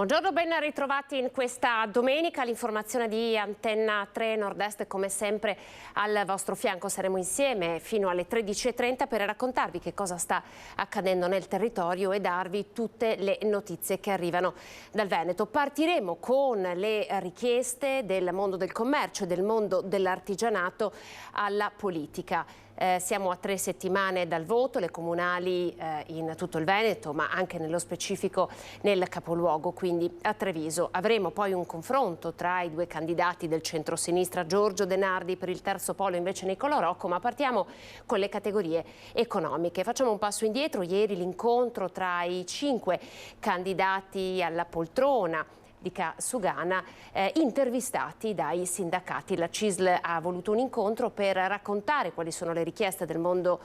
Buongiorno, ben ritrovati in questa domenica. L'informazione di Antenna 3 Nord-Est come sempre al vostro fianco. Saremo insieme fino alle 13:30 per raccontarvi che cosa sta accadendo nel territorio e darvi tutte le notizie che arrivano dal Veneto. Partiremo con le richieste del mondo del commercio e del mondo dell'artigianato alla politica. Siamo a 3 settimane dal voto, le comunali in tutto il Veneto, ma anche nello specifico nel capoluogo, quindi a Treviso. Avremo poi un confronto tra i due candidati del centro-sinistra, Giorgio De Nardi per il terzo polo, invece Nicolò Rocco, ma partiamo con le categorie economiche. Facciamo un passo indietro. Ieri l'incontro tra i 5 candidati alla poltrona di Sugana, intervistati dai sindacati. La CISL ha voluto un incontro per raccontare quali sono le richieste del mondo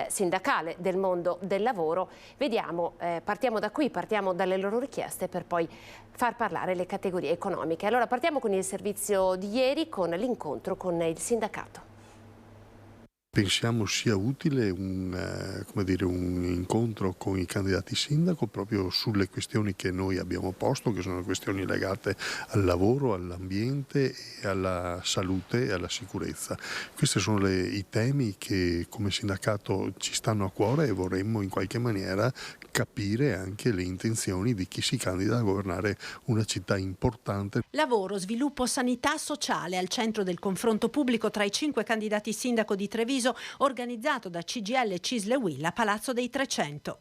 sindacale, del mondo del lavoro. Vediamo, partiamo da qui, partiamo dalle loro richieste per poi far parlare le categorie economiche. Allora partiamo con il servizio di ieri, con l'incontro con il sindacato. Pensiamo sia utile un incontro con i candidati sindaco proprio sulle questioni che noi abbiamo posto, che sono questioni legate al lavoro, all'ambiente, e alla salute e alla sicurezza. Questi sono i temi che come sindacato ci stanno a cuore e vorremmo in qualche maniera capire anche le intenzioni di chi si candida a governare una città importante. Lavoro, sviluppo, sanità, sociale al centro del confronto pubblico tra i 5 candidati sindaco di Treviso, organizzato da CGIL, CISL e UIL a Palazzo dei 300.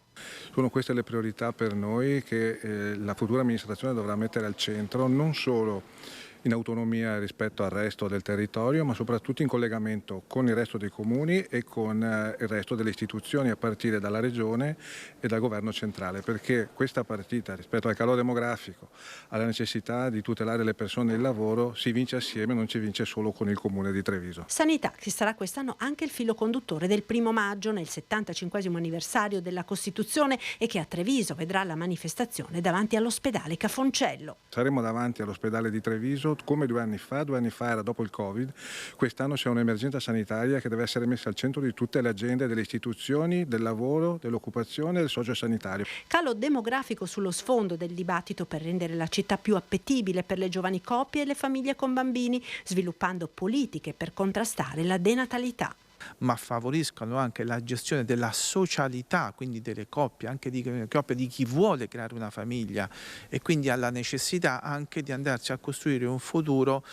Sono queste le priorità per noi che la futura amministrazione dovrà mettere al centro, non solo in autonomia rispetto al resto del territorio, ma soprattutto in collegamento con il resto dei comuni e con il resto delle istituzioni, a partire dalla Regione e dal Governo centrale, perché questa partita rispetto al calo demografico, alla necessità di tutelare le persone e il lavoro, si vince assieme, non si vince solo con il Comune di Treviso. Sanità, che sarà quest'anno anche il filo conduttore del 1° maggio, nel 75° anniversario della Costituzione, e che a Treviso vedrà la manifestazione davanti all'ospedale Cafoncello. Saremo davanti all'ospedale di Treviso come 2 anni fa era dopo il Covid. Quest'anno c'è un'emergenza sanitaria che deve essere messa al centro di tutte le agende delle istituzioni, del lavoro, dell'occupazione e del sociosanitario. Calo demografico sullo sfondo del dibattito per rendere la città più appetibile per le giovani coppie e le famiglie con bambini, sviluppando politiche per contrastare la denatalità. Ma favoriscano anche la gestione della socialità, quindi delle coppie, anche di coppie di chi vuole creare una famiglia e quindi ha la necessità anche di andarci a costruire un futuro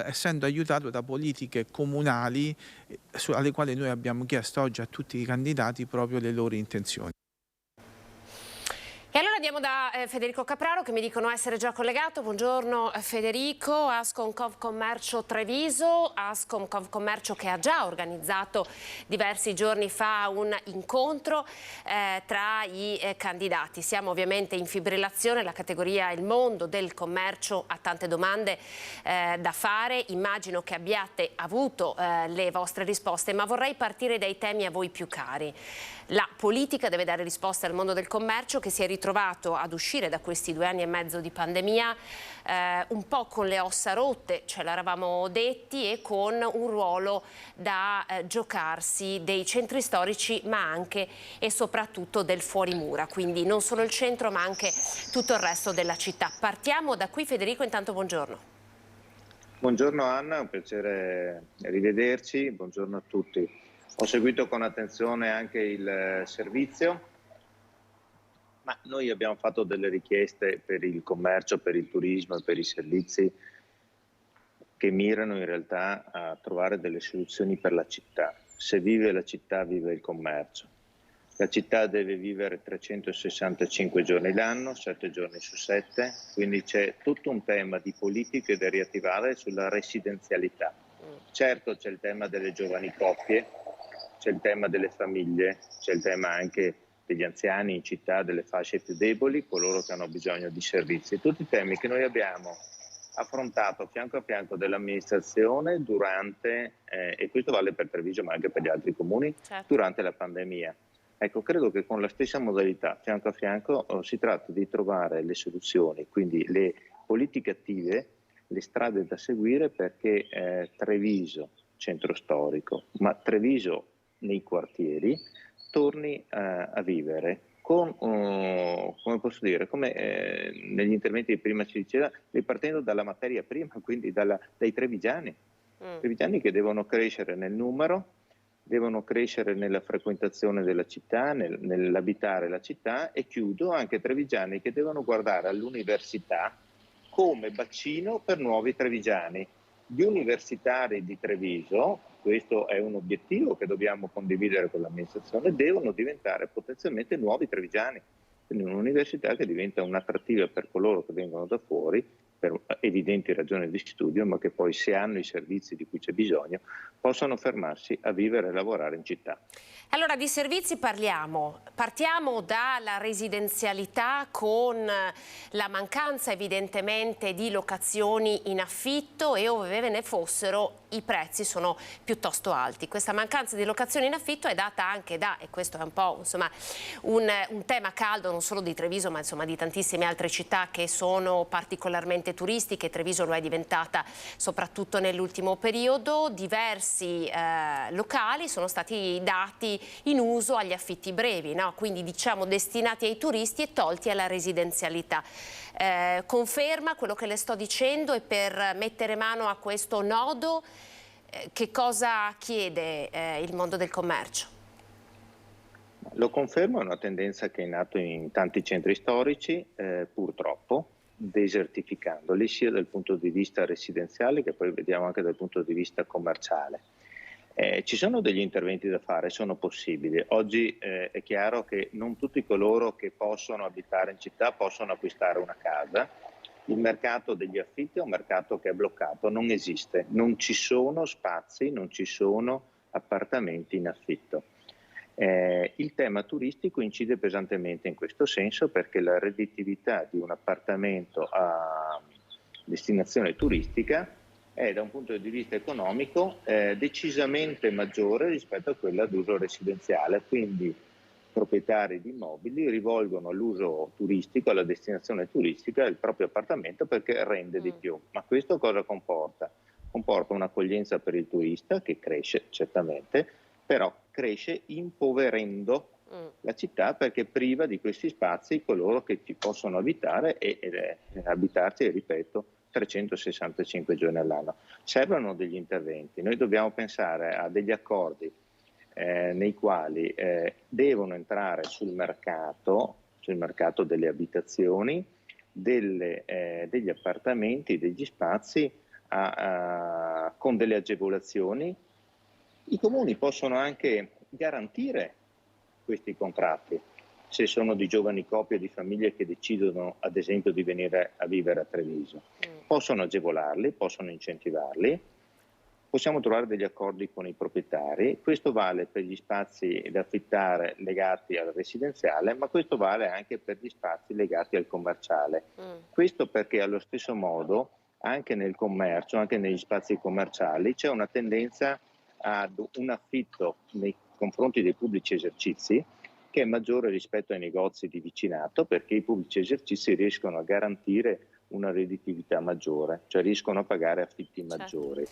essendo aiutato da politiche comunali alle quali noi abbiamo chiesto oggi a tutti i candidati proprio le loro intenzioni. E allora andiamo da Federico Capraro, che mi dicono essere già collegato. Buongiorno Federico. Ascom Confcommercio Treviso, Ascom Confcommercio che ha già organizzato diversi giorni fa un incontro tra i candidati. Siamo ovviamente in fibrillazione, la categoria Il mondo del commercio ha tante domande da fare. Immagino che abbiate avuto le vostre risposte, ma vorrei partire dai temi a voi più cari. La politica deve dare risposte al mondo del commercio, che si è ritrovato ad uscire da questi 2 anni e mezzo di pandemia un po' con le ossa rotte, ce l'eravamo detti, e con un ruolo da giocarsi dei centri storici, ma anche e soprattutto del fuorimura, quindi non solo il centro ma anche tutto il resto della città. Partiamo da qui. Federico, intanto buongiorno. Buongiorno Anna, un piacere rivederci, buongiorno a tutti. Ho seguito con attenzione anche il servizio, ma noi abbiamo fatto delle richieste per il commercio, per il turismo e per i servizi che mirano in realtà a trovare delle soluzioni per la città. Se vive la città, vive il commercio. La città deve vivere 365 giorni l'anno, 7 giorni su 7, quindi c'è tutto un tema di politiche da riattivare sulla residenzialità. Certo c'è il tema delle giovani coppie, c'è il tema delle famiglie, c'è il tema anche degli anziani in città, delle fasce più deboli, coloro che hanno bisogno di servizi. Tutti i temi che noi abbiamo affrontato fianco a fianco dell'amministrazione durante, e questo vale per Treviso ma anche per gli altri comuni, certo, durante la pandemia. Ecco, credo che con la stessa modalità, fianco a fianco, si tratta di trovare le soluzioni, quindi le politiche attive, le strade da seguire perché Treviso, centro storico, ma Treviso nei quartieri, torni a vivere come posso dire, come negli interventi di prima si diceva, ripartendo dalla materia prima, quindi dai trevigiani. Trevigiani che devono crescere nel numero, devono crescere nella frequentazione della città, nell'abitare la città, e chiudo anche trevigiani che devono guardare all'università come bacino per nuovi trevigiani. Gli universitari di Treviso, questo è un obiettivo che dobbiamo condividere con l'amministrazione, devono diventare potenzialmente nuovi trevigiani, quindi un'università che diventa un'attrattiva per coloro che vengono da fuori per evidenti ragioni di studio, ma che poi, se hanno i servizi di cui c'è bisogno, possono fermarsi a vivere e lavorare in città. Allora, di servizi parliamo. Partiamo dalla residenzialità, con la mancanza evidentemente di locazioni in affitto, e ove ve ne fossero i prezzi sono piuttosto alti. Questa mancanza di locazioni in affitto è data anche da, e questo è un po' insomma un tema caldo non solo di Treviso, ma insomma di tantissime altre città che sono particolarmente turistiche. Treviso lo è diventata soprattutto nell'ultimo periodo. Diversi locali sono stati dati in uso agli affitti brevi, no? Quindi diciamo destinati ai turisti e tolti alla residenzialità. Conferma quello che le sto dicendo, e per mettere mano a questo nodo che cosa chiede il mondo del commercio? Lo confermo, è una tendenza che è in atto in tanti centri storici, purtroppo, desertificandoli sia dal punto di vista residenziale che poi vediamo anche dal punto di vista commerciale. Ci sono degli interventi da fare, sono possibili. Oggi è chiaro che non tutti coloro che possono abitare in città possono acquistare una casa. Il mercato degli affitti è un mercato che è bloccato, non esiste, non ci sono spazi, non ci sono appartamenti in affitto. Il tema turistico incide pesantemente in questo senso, perché la redditività di un appartamento a destinazione turistica è, da un punto di vista economico, decisamente maggiore rispetto a quella d'uso residenziale. Quindi proprietari di immobili rivolgono all'uso turistico, alla destinazione turistica, il proprio appartamento perché rende di più. Ma questo cosa comporta? Comporta un'accoglienza per il turista che cresce certamente, però cresce impoverendo la città, perché priva di questi spazi coloro che ci possono abitare e abitarci, ripeto, 365 giorni all'anno. Servono degli interventi. Noi dobbiamo pensare a degli accordi nei quali devono entrare sul mercato delle abitazioni, degli appartamenti, degli spazi con delle agevolazioni. I comuni possono anche garantire questi contratti se sono di giovani coppie, di famiglie che decidono ad esempio di venire a vivere a Treviso. Possono agevolarli, possono incentivarli. Possiamo trovare degli accordi con i proprietari. Questo vale per gli spazi da affittare legati al residenziale, ma questo vale anche per gli spazi legati al commerciale. Questo perché allo stesso modo anche nel commercio, anche negli spazi commerciali, c'è una tendenza ad un affitto nei confronti dei pubblici esercizi che è maggiore rispetto ai negozi di vicinato, perché i pubblici esercizi riescono a garantire una redditività maggiore, cioè riescono a pagare affitti maggiori,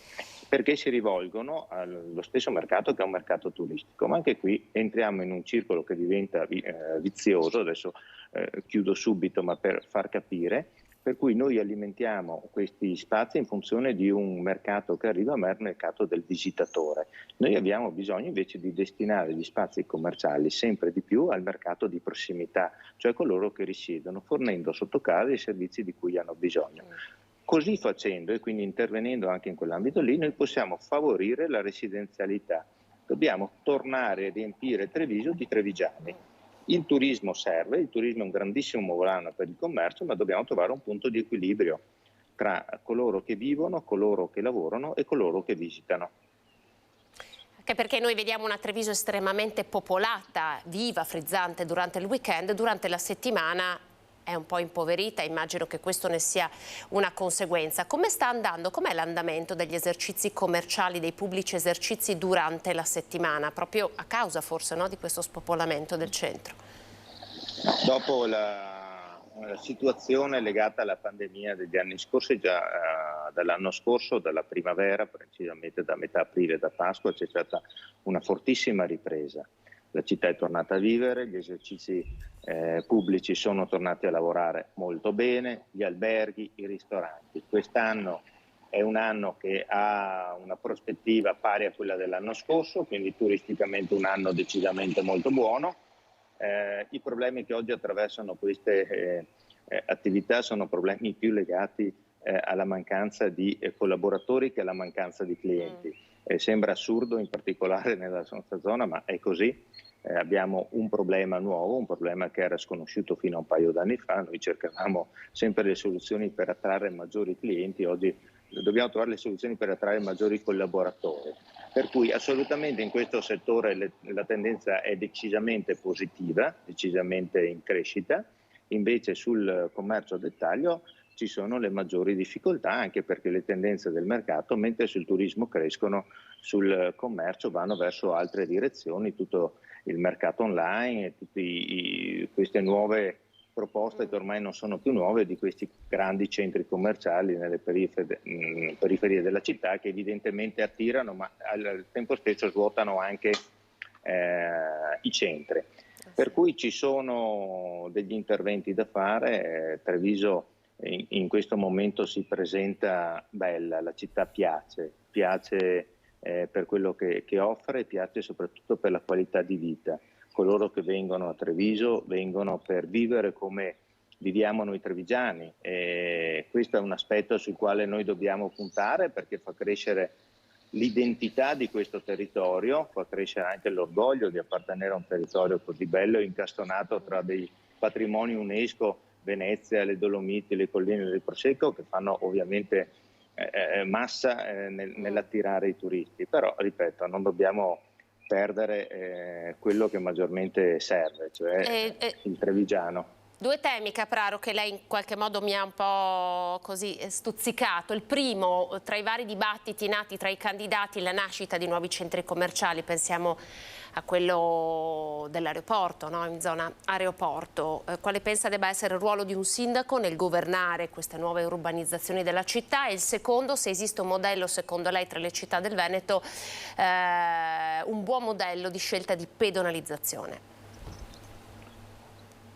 perché si rivolgono allo stesso mercato che è un mercato turistico. Ma anche qui entriamo in un circolo che diventa vizioso. Adesso chiudo subito, ma per far capire, per cui noi alimentiamo questi spazi in funzione di un mercato che arriva, ma è il mercato del visitatore. Noi abbiamo bisogno invece di destinare gli spazi commerciali sempre di più al mercato di prossimità, cioè coloro che risiedono, fornendo sotto casa i servizi di cui hanno bisogno. Così facendo, e quindi intervenendo anche in quell'ambito lì, noi possiamo favorire la residenzialità. Dobbiamo tornare a riempire Treviso di trevigiani. Il turismo serve, il turismo è un grandissimo volano per il commercio, ma dobbiamo trovare un punto di equilibrio tra coloro che vivono, coloro che lavorano e coloro che visitano. Anche perché noi vediamo una Treviso estremamente popolata, viva, frizzante durante il weekend, durante la settimana è un po' impoverita. Immagino che questo ne sia una conseguenza. Come sta andando? Com'è l'andamento degli esercizi commerciali, dei pubblici esercizi durante la settimana, proprio a causa forse, no, di questo spopolamento del centro? Dopo la situazione legata alla pandemia degli anni scorsi, già dall'anno scorso, dalla primavera, precisamente da metà aprile, da Pasqua, c'è stata una fortissima ripresa. La città è tornata a vivere, gli esercizi pubblici sono tornati a lavorare molto bene, gli alberghi, i ristoranti. Quest'anno è un anno che ha una prospettiva pari a quella dell'anno scorso, quindi turisticamente un anno decisamente molto buono. I problemi che oggi attraversano queste attività sono problemi più legati alla mancanza di collaboratori che alla mancanza di clienti. Sembra assurdo, in particolare nella nostra zona, ma è così. Abbiamo un problema nuovo, un problema che era sconosciuto fino a un paio d'anni fa. Noi cercavamo sempre le soluzioni per attrarre maggiori clienti, oggi dobbiamo trovare le soluzioni per attrarre maggiori collaboratori. Per cui assolutamente in questo settore la tendenza è decisamente positiva, decisamente in crescita. Invece sul commercio a dettaglio ci sono le maggiori difficoltà, anche perché le tendenze del mercato, mentre sul turismo crescono, sul commercio vanno verso altre direzioni, tutto il mercato online e tutte queste nuove proposte che ormai non sono più nuove, di questi grandi centri commerciali nelle periferie della città, che evidentemente attirano, ma al tempo stesso svuotano anche i centri. Per cui ci sono degli interventi da fare. Treviso in questo momento si presenta bella, la città piace per quello che offre, piace soprattutto per la qualità di vita. Coloro che vengono a Treviso vengono per vivere come viviamo noi trevigiani, e questo è un aspetto sul quale noi dobbiamo puntare, perché fa crescere l'identità di questo territorio, fa crescere anche l'orgoglio di appartenere a un territorio così bello, incastonato tra dei patrimoni UNESCO, Venezia, le Dolomiti, le colline del Prosecco, che fanno ovviamente massa nell'attirare i turisti. Però, ripeto, non dobbiamo perdere quello che maggiormente serve, cioè il trevigiano. Due temi, Capraro, che lei in qualche modo mi ha un po' così stuzzicato. Il primo, tra i vari dibattiti nati tra i candidati, la nascita di nuovi centri commerciali. Pensiamo a quello dell'aeroporto, no? In zona aeroporto. Quale pensa debba essere il ruolo di un sindaco nel governare queste nuove urbanizzazioni della città? E il secondo, se esiste un modello, secondo lei, tra le città del Veneto, un buon modello di scelta di pedonalizzazione?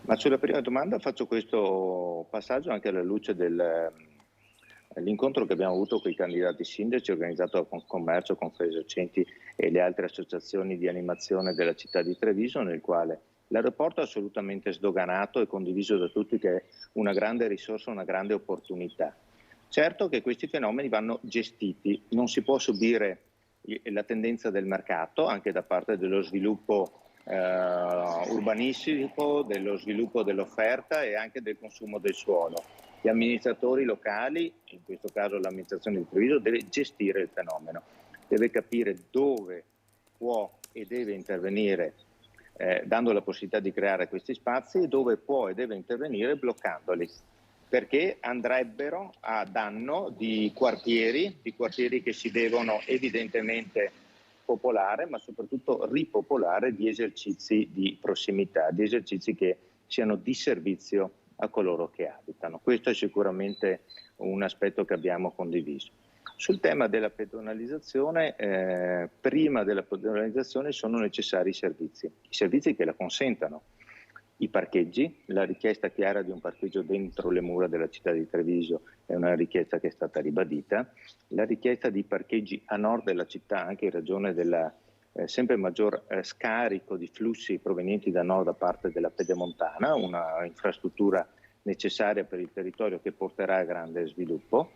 Ma sulla prima domanda faccio questo passaggio anche alla luce dell'incontro che abbiamo avuto con i candidati sindaci, organizzato da Confcommercio, Confesercenti e le altre associazioni di animazione della città di Treviso, nel quale l'aeroporto è assolutamente sdoganato e condiviso da tutti che è una grande risorsa, una grande opportunità. Certo che questi fenomeni vanno gestiti, non si può subire la tendenza del mercato, anche da parte dello sviluppo urbanistico, dello sviluppo dell'offerta e anche del consumo del suolo. Gli amministratori locali, in questo caso l'amministrazione di Treviso, deve gestire il fenomeno, deve capire dove può e deve intervenire dando la possibilità di creare questi spazi, e dove può e deve intervenire bloccandoli, perché andrebbero a danno di quartieri che si devono evidentemente popolare, ma soprattutto ripopolare di esercizi di prossimità, di esercizi che siano di servizio a coloro che abitano. Questo è sicuramente un aspetto che abbiamo condiviso. Sul tema della pedonalizzazione, prima della pedonalizzazione sono necessari i servizi che la consentano. I parcheggi, la richiesta chiara di un parcheggio dentro le mura della città di Treviso è una richiesta che è stata ribadita, la richiesta di parcheggi a nord della città, anche in ragione del sempre maggior scarico di flussi provenienti da nord da parte della Pedemontana, una infrastruttura necessaria per il territorio che porterà a grande sviluppo.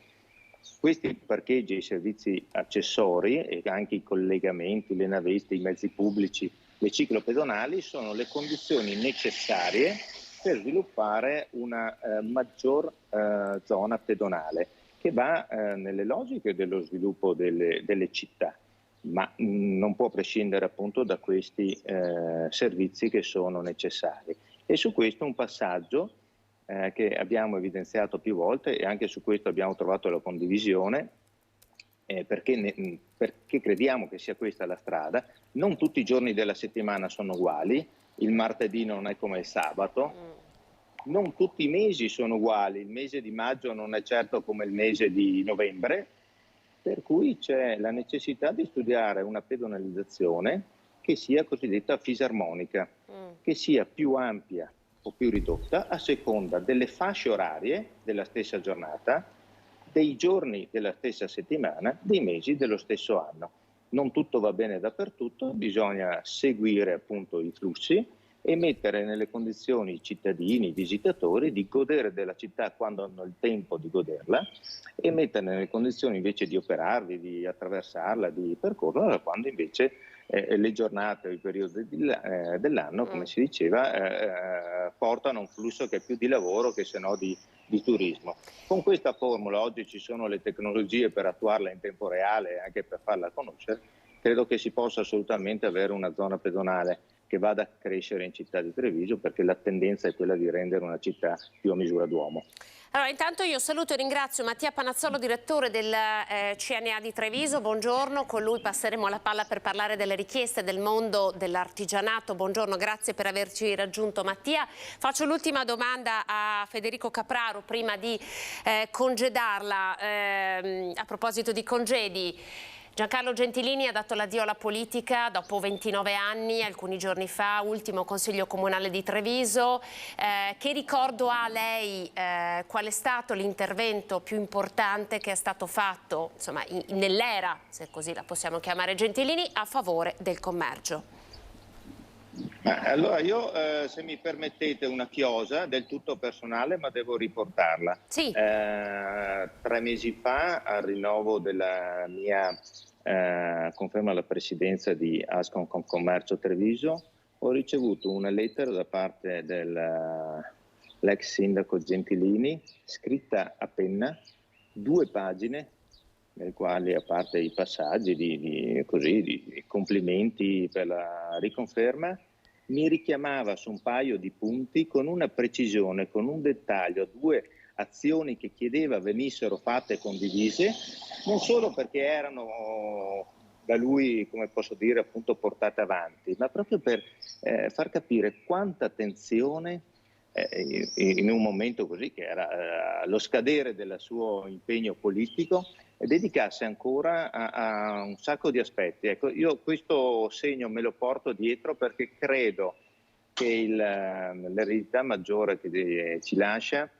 Questi parcheggi e i servizi accessori e anche i collegamenti, le navette, i mezzi pubblici, le ciclopedonali sono le condizioni necessarie per sviluppare una maggior zona pedonale che va nelle logiche dello sviluppo delle città, ma non può prescindere appunto da questi servizi che sono necessari. E su questo un passaggio che abbiamo evidenziato più volte, e anche su questo abbiamo trovato la condivisione, perché crediamo che sia questa la strada. Non tutti i giorni della settimana sono uguali, il martedì non è come il sabato, non tutti i mesi sono uguali, il mese di maggio non è certo come il mese di novembre, per cui c'è la necessità di studiare una pedonalizzazione che sia cosiddetta fisarmonica, che sia più ampia o più ridotta a seconda delle fasce orarie della stessa giornata, dei giorni della stessa settimana, dei mesi dello stesso anno. Non tutto va bene dappertutto, bisogna seguire appunto i flussi e mettere nelle condizioni i cittadini, i visitatori di godere della città quando hanno il tempo di goderla e mettere nelle condizioni invece di operarvi, di attraversarla, di percorrerla quando invece le giornate o i periodi dell'anno, come si diceva, portano un flusso che è più di lavoro che se no di turismo. Con questa formula oggi ci sono le tecnologie per attuarla in tempo reale e anche per farla conoscere, credo che si possa assolutamente avere una zona pedonale che vada a crescere in città di Treviso, perché la tendenza è quella di rendere una città più a misura d'uomo. Allora, intanto io saluto e ringrazio Mattia Panazzolo, direttore del CNA di Treviso. Buongiorno, con lui passeremo la palla per parlare delle richieste del mondo dell'artigianato. Buongiorno, grazie per averci raggiunto Mattia. Faccio l'ultima domanda a Federico Capraro prima di congedarla. A proposito di congedi, Giancarlo Gentilini ha dato l'addio alla politica dopo 29 anni, alcuni giorni fa, ultimo consiglio comunale di Treviso. Che ricordo ha lei? Qual è stato l'intervento più importante che è stato fatto, insomma, nell'era, se così la possiamo chiamare, Gentilini, a favore del commercio? Allora io, se mi permettete, una chiosa del tutto personale, ma devo riportarla. Sì. 3 mesi fa, al rinnovo della mia conferma alla presidenza di Ascom Commercio Treviso, ho ricevuto una lettera da parte dell'ex sindaco Gentilini, scritta a penna, 2 pagine, nel quali, a parte i passaggi di complimenti per la riconferma, mi richiamava su un paio di punti con una precisione, con un dettaglio, 2 azioni che chiedeva venissero fatte e condivise, non solo perché erano da lui, come posso dire, appunto portate avanti, ma proprio per far capire quanta attenzione in un momento così, che era lo scadere del suo impegno politico, dedicasse ancora a un sacco di aspetti. Ecco, io questo segno me lo porto dietro perché credo che l'eredità maggiore che ci lascia,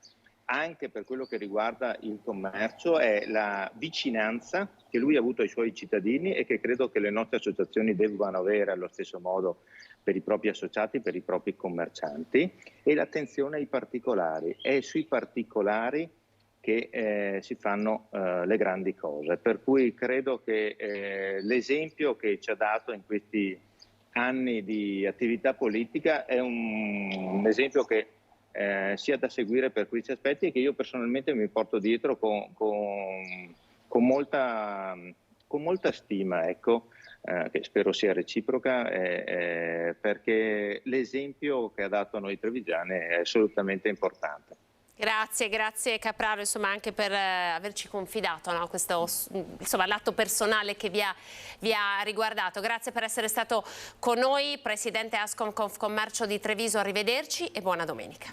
anche per quello che riguarda il commercio, è la vicinanza che lui ha avuto ai suoi cittadini e che credo che le nostre associazioni debbano avere allo stesso modo per i propri associati, per i propri commercianti, e l'attenzione ai particolari. È sui particolari che si fanno le grandi cose, per cui credo che l'esempio che ci ha dato in questi anni di attività politica è un esempio che sia da seguire per questi aspetti e che io personalmente mi porto dietro con molta stima, ecco, che spero sia reciproca, perché l'esempio che ha dato a noi trevigiani è assolutamente importante. Grazie Capraro, insomma, anche per averci confidato, no? Questo, insomma, l'atto personale che vi ha riguardato. Grazie per essere stato con noi, Presidente Ascom Confcommercio di Treviso, arrivederci e buona domenica.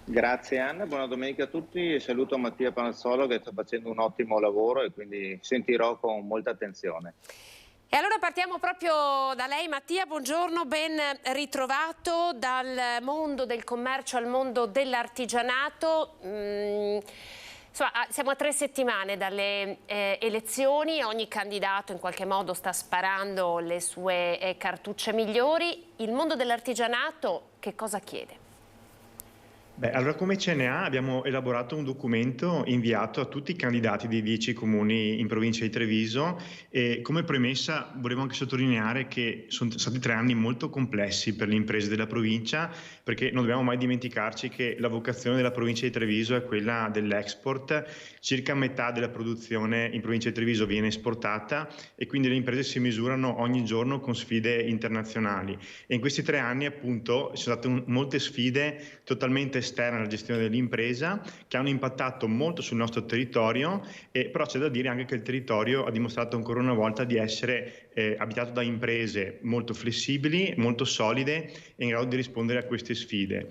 Grazie Anna, buona domenica a tutti e saluto Mattia Panazzolo che sta facendo un ottimo lavoro e quindi sentirò con molta attenzione. E allora partiamo proprio da lei Mattia, buongiorno, ben ritrovato dal mondo del commercio al mondo dell'artigianato. Insomma, siamo a 3 settimane dalle elezioni, ogni candidato in qualche modo sta sparando le sue cartucce migliori. Il mondo dell'artigianato che cosa chiede? Beh, allora come CNA abbiamo elaborato un documento inviato a tutti i candidati dei 10 comuni in provincia di Treviso e come premessa volevo anche sottolineare che sono stati 3 anni molto complessi per le imprese della provincia, perché non dobbiamo mai dimenticarci che la vocazione della provincia di Treviso è quella dell'export, circa metà della produzione in provincia di Treviso viene esportata e quindi le imprese si misurano ogni giorno con sfide internazionali e in questi 3 anni appunto ci sono state molte sfide totalmente esterne alla gestione dell'impresa che hanno impattato molto sul nostro territorio, però c'è da dire anche che il territorio ha dimostrato ancora una volta di essere abitato da imprese molto flessibili, molto solide e in grado di rispondere a queste sfide.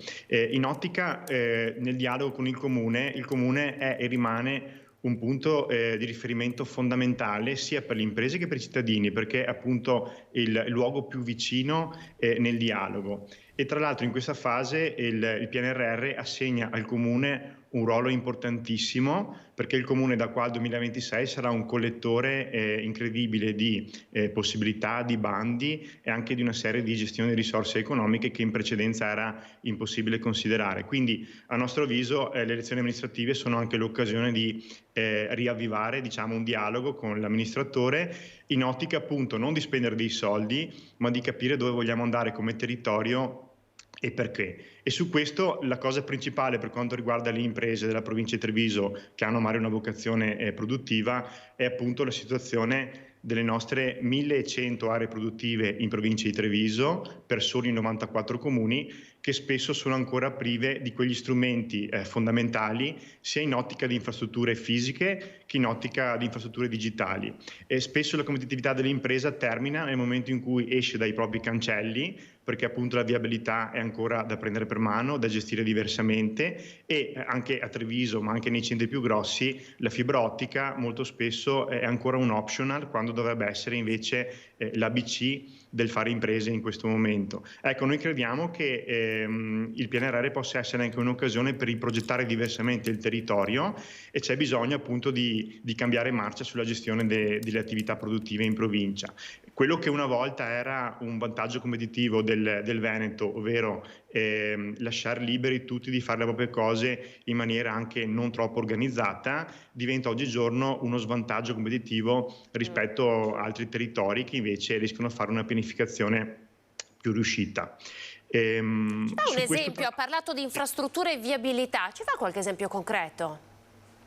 In ottica, nel dialogo con il comune è e rimane un punto di riferimento fondamentale sia per le imprese che per i cittadini, perché è appunto il luogo più vicino nel dialogo. E tra l'altro in questa fase il PNRR assegna al Comune un ruolo importantissimo, perché il Comune da qua al 2026 sarà un collettore incredibile di possibilità, di bandi e anche di una serie di gestione di risorse economiche che in precedenza era impossibile considerare. Quindi a nostro avviso le elezioni amministrative sono anche l'occasione di riavvivare, diciamo, un dialogo con l'amministratore in ottica appunto non di spendere dei soldi, ma di capire dove vogliamo andare come territorio e perché. E su questo la cosa principale per quanto riguarda le imprese della provincia di Treviso che hanno magari una vocazione produttiva è appunto la situazione delle nostre 1100 aree produttive in provincia di Treviso per soli 94 comuni che spesso sono ancora prive di quegli strumenti fondamentali sia in ottica di infrastrutture fisiche che in ottica di infrastrutture digitali. E spesso la competitività dell'impresa termina nel momento in cui esce dai propri cancelli, perché appunto la viabilità è ancora da prendere per mano, da gestire diversamente, e anche a Treviso, ma anche nei centri più grossi, la fibra ottica molto spesso è ancora un optional, quando dovrebbe essere invece l'ABC del fare imprese in questo momento. Ecco, noi crediamo che il PNRR possa essere anche un'occasione per riprogettare diversamente il territorio e c'è bisogno appunto di cambiare marcia sulla gestione delle attività produttive in provincia. Quello che una volta era un vantaggio competitivo del Veneto, ovvero lasciare liberi tutti di fare le proprie cose in maniera anche non troppo organizzata, diventa oggigiorno uno svantaggio competitivo rispetto a altri territori che invece riescono a fare una pianificazione più riuscita. Ci fa un esempio, ha parlato di infrastrutture e viabilità, ci fa qualche esempio concreto?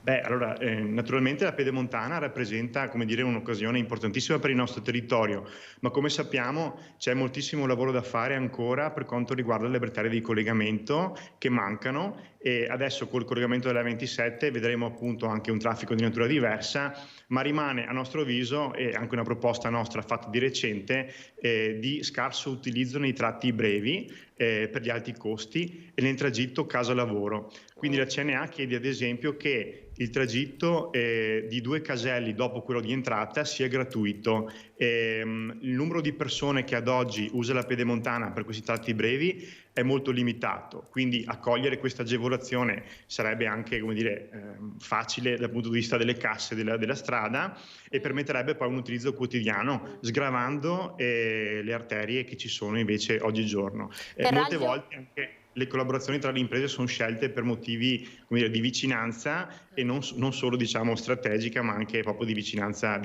Beh, allora, naturalmente la Pedemontana rappresenta, come dire, un'occasione importantissima per il nostro territorio, ma come sappiamo c'è moltissimo lavoro da fare ancora per quanto riguarda le arterie di collegamento che mancano e adesso col collegamento della 27 vedremo appunto anche un traffico di natura diversa, ma rimane a nostro avviso, e anche una proposta nostra fatta di recente, di scarso utilizzo nei tratti brevi per gli alti costi e nel tragitto casa-lavoro. Quindi la CNA chiede ad esempio che il tragitto di 2 caselli dopo quello di entrata sia gratuito. Il numero di persone che ad oggi usa la Pedemontana per questi tratti brevi è molto limitato, quindi accogliere questa agevolazione sarebbe anche, come dire, facile dal punto di vista delle casse della strada e permetterebbe poi un utilizzo quotidiano, sgravando le arterie che ci sono invece oggigiorno. Molte volte anche le collaborazioni tra le imprese sono scelte per motivi, come dire, di vicinanza e non solo, diciamo, strategica, ma anche proprio di vicinanza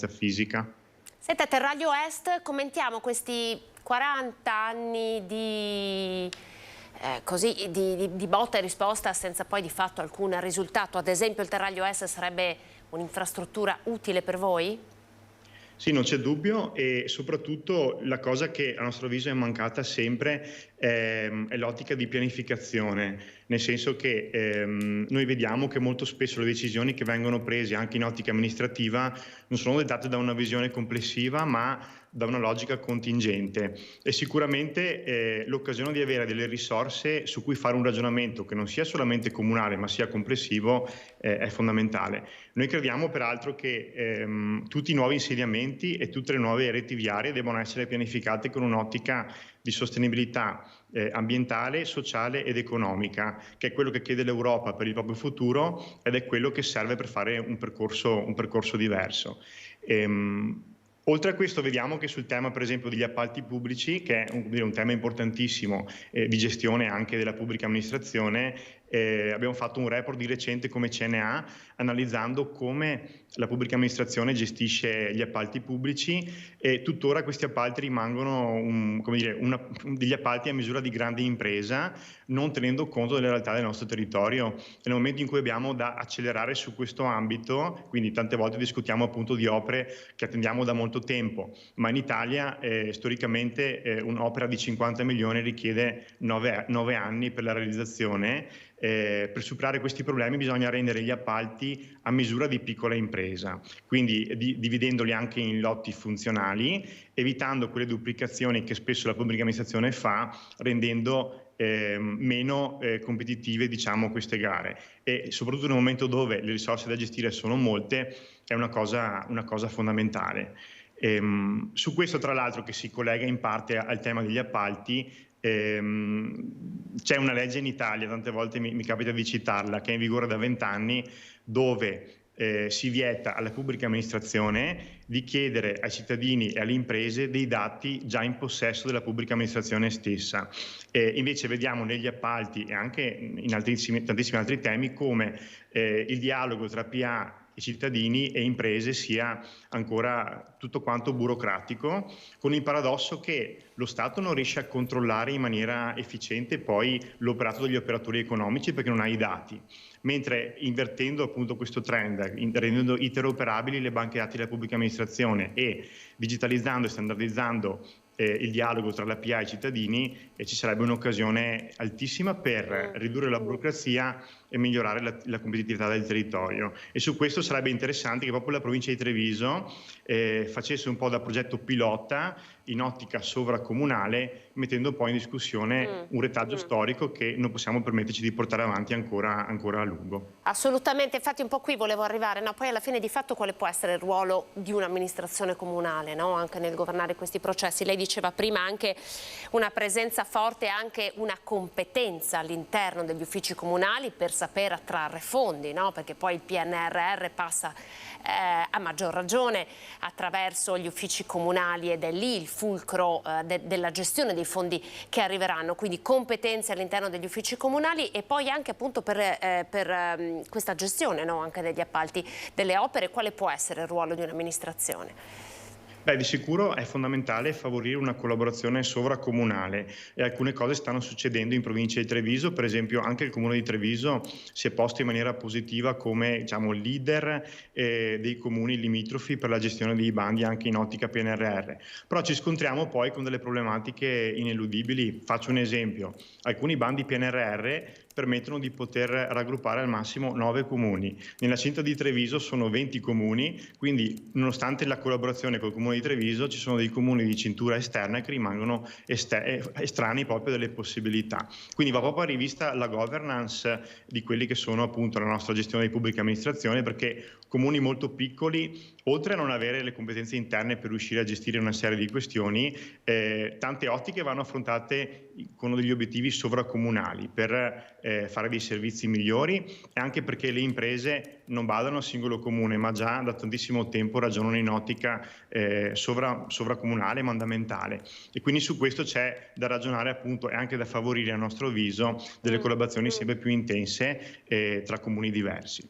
fisica. Senta, Terraglio Est, commentiamo questi 40 anni di botta e risposta senza poi di fatto alcun risultato. Ad esempio il Terraglio Est sarebbe un'infrastruttura utile per voi? Sì, non c'è dubbio, e soprattutto la cosa che a nostro avviso è mancata sempre è l'ottica di pianificazione, nel senso che noi vediamo che molto spesso le decisioni che vengono prese anche in ottica amministrativa non sono dettate da una visione complessiva, ma da una logica contingente, e sicuramente l'occasione di avere delle risorse su cui fare un ragionamento che non sia solamente comunale ma sia complessivo è fondamentale. Noi crediamo peraltro che tutti i nuovi insediamenti e tutte le nuove reti viarie debbano essere pianificate con un'ottica di sostenibilità ambientale, sociale ed economica, che è quello che chiede l'Europa per il proprio futuro ed è quello che serve per fare un percorso diverso. Oltre a questo vediamo che sul tema per esempio degli appalti pubblici, che è un tema importantissimo di gestione anche della pubblica amministrazione, abbiamo fatto un report di recente come CNA analizzando come la pubblica amministrazione gestisce gli appalti pubblici e tuttora questi appalti rimangono degli appalti a misura di grande impresa, non tenendo conto delle realtà del nostro territorio. Nel momento in cui abbiamo da accelerare su questo ambito, quindi tante volte discutiamo appunto di opere che attendiamo da molto tempo, ma in Italia storicamente un'opera di 50 milioni richiede 9 anni per la realizzazione. Per superare questi problemi bisogna rendere gli appalti a misura di piccola impresa, quindi dividendoli anche in lotti funzionali, evitando quelle duplicazioni che spesso la pubblica amministrazione fa, rendendo meno competitive, diciamo, queste gare, e soprattutto nel momento dove le risorse da gestire sono molte è una cosa fondamentale. Su questo, tra l'altro, che si collega in parte al tema degli appalti, c'è una legge in Italia, tante volte mi capita di citarla, che è in vigore da 20 anni, dove si vieta alla pubblica amministrazione di chiedere ai cittadini e alle imprese dei dati già in possesso della pubblica amministrazione stessa. Invece vediamo negli appalti e anche in tantissimi altri temi come il dialogo tra PA e cittadini e imprese sia ancora tutto quanto burocratico, con il paradosso che lo Stato non riesce a controllare in maniera efficiente poi l'operato degli operatori economici perché non ha i dati, mentre invertendo appunto questo trend, rendendo interoperabili le banche dati della pubblica amministrazione e digitalizzando e standardizzando il dialogo tra la PA e i cittadini, ci sarebbe un'occasione altissima per ridurre la burocrazia e migliorare la competitività del territorio. E su questo sarebbe interessante che proprio la provincia di Treviso facesse un po' da progetto pilota in ottica sovracomunale, mettendo poi in discussione un retaggio storico che non possiamo permetterci di portare avanti ancora a lungo. Assolutamente, infatti un po' qui volevo arrivare, no? Poi alla fine di fatto quale può essere il ruolo di un'amministrazione comunale, no? Anche nel governare questi processi? Lei diceva prima anche una presenza forte, anche una competenza all'interno degli uffici comunali per saper attrarre fondi, no? Perché poi il PNRR passa a maggior ragione attraverso gli uffici comunali ed è lì il fulcro della gestione dei fondi che arriveranno, quindi competenze all'interno degli uffici comunali e poi anche appunto per questa gestione, no? Anche degli appalti delle opere. Quale può essere il ruolo di un'amministrazione? Beh, di sicuro è fondamentale favorire una collaborazione sovracomunale e alcune cose stanno succedendo in provincia di Treviso. Per esempio anche il comune di Treviso si è posto in maniera positiva come, diciamo, leader dei comuni limitrofi per la gestione dei bandi anche in ottica PNRR. Però ci scontriamo poi con delle problematiche ineludibili. Faccio un esempio: alcuni bandi PNRR permettono di poter raggruppare al massimo 9 comuni. Nella cinta di Treviso sono 20 comuni, quindi nonostante la collaborazione col comune di Treviso ci sono dei comuni di cintura esterna che rimangono estranei proprio delle possibilità. Quindi va proprio rivista la governance di quelli che sono appunto la nostra gestione di pubblica amministrazione, perché comuni molto piccoli, oltre a non avere le competenze interne per riuscire a gestire una serie di questioni, tante ottiche vanno affrontate con degli obiettivi sovracomunali per fare dei servizi migliori e anche perché le imprese non badano al singolo comune, ma già da tantissimo tempo ragionano in ottica sovracomunale, mandamentale. E quindi su questo c'è da ragionare appunto e anche da favorire, a nostro avviso, delle collaborazioni sempre più intense tra comuni diversi.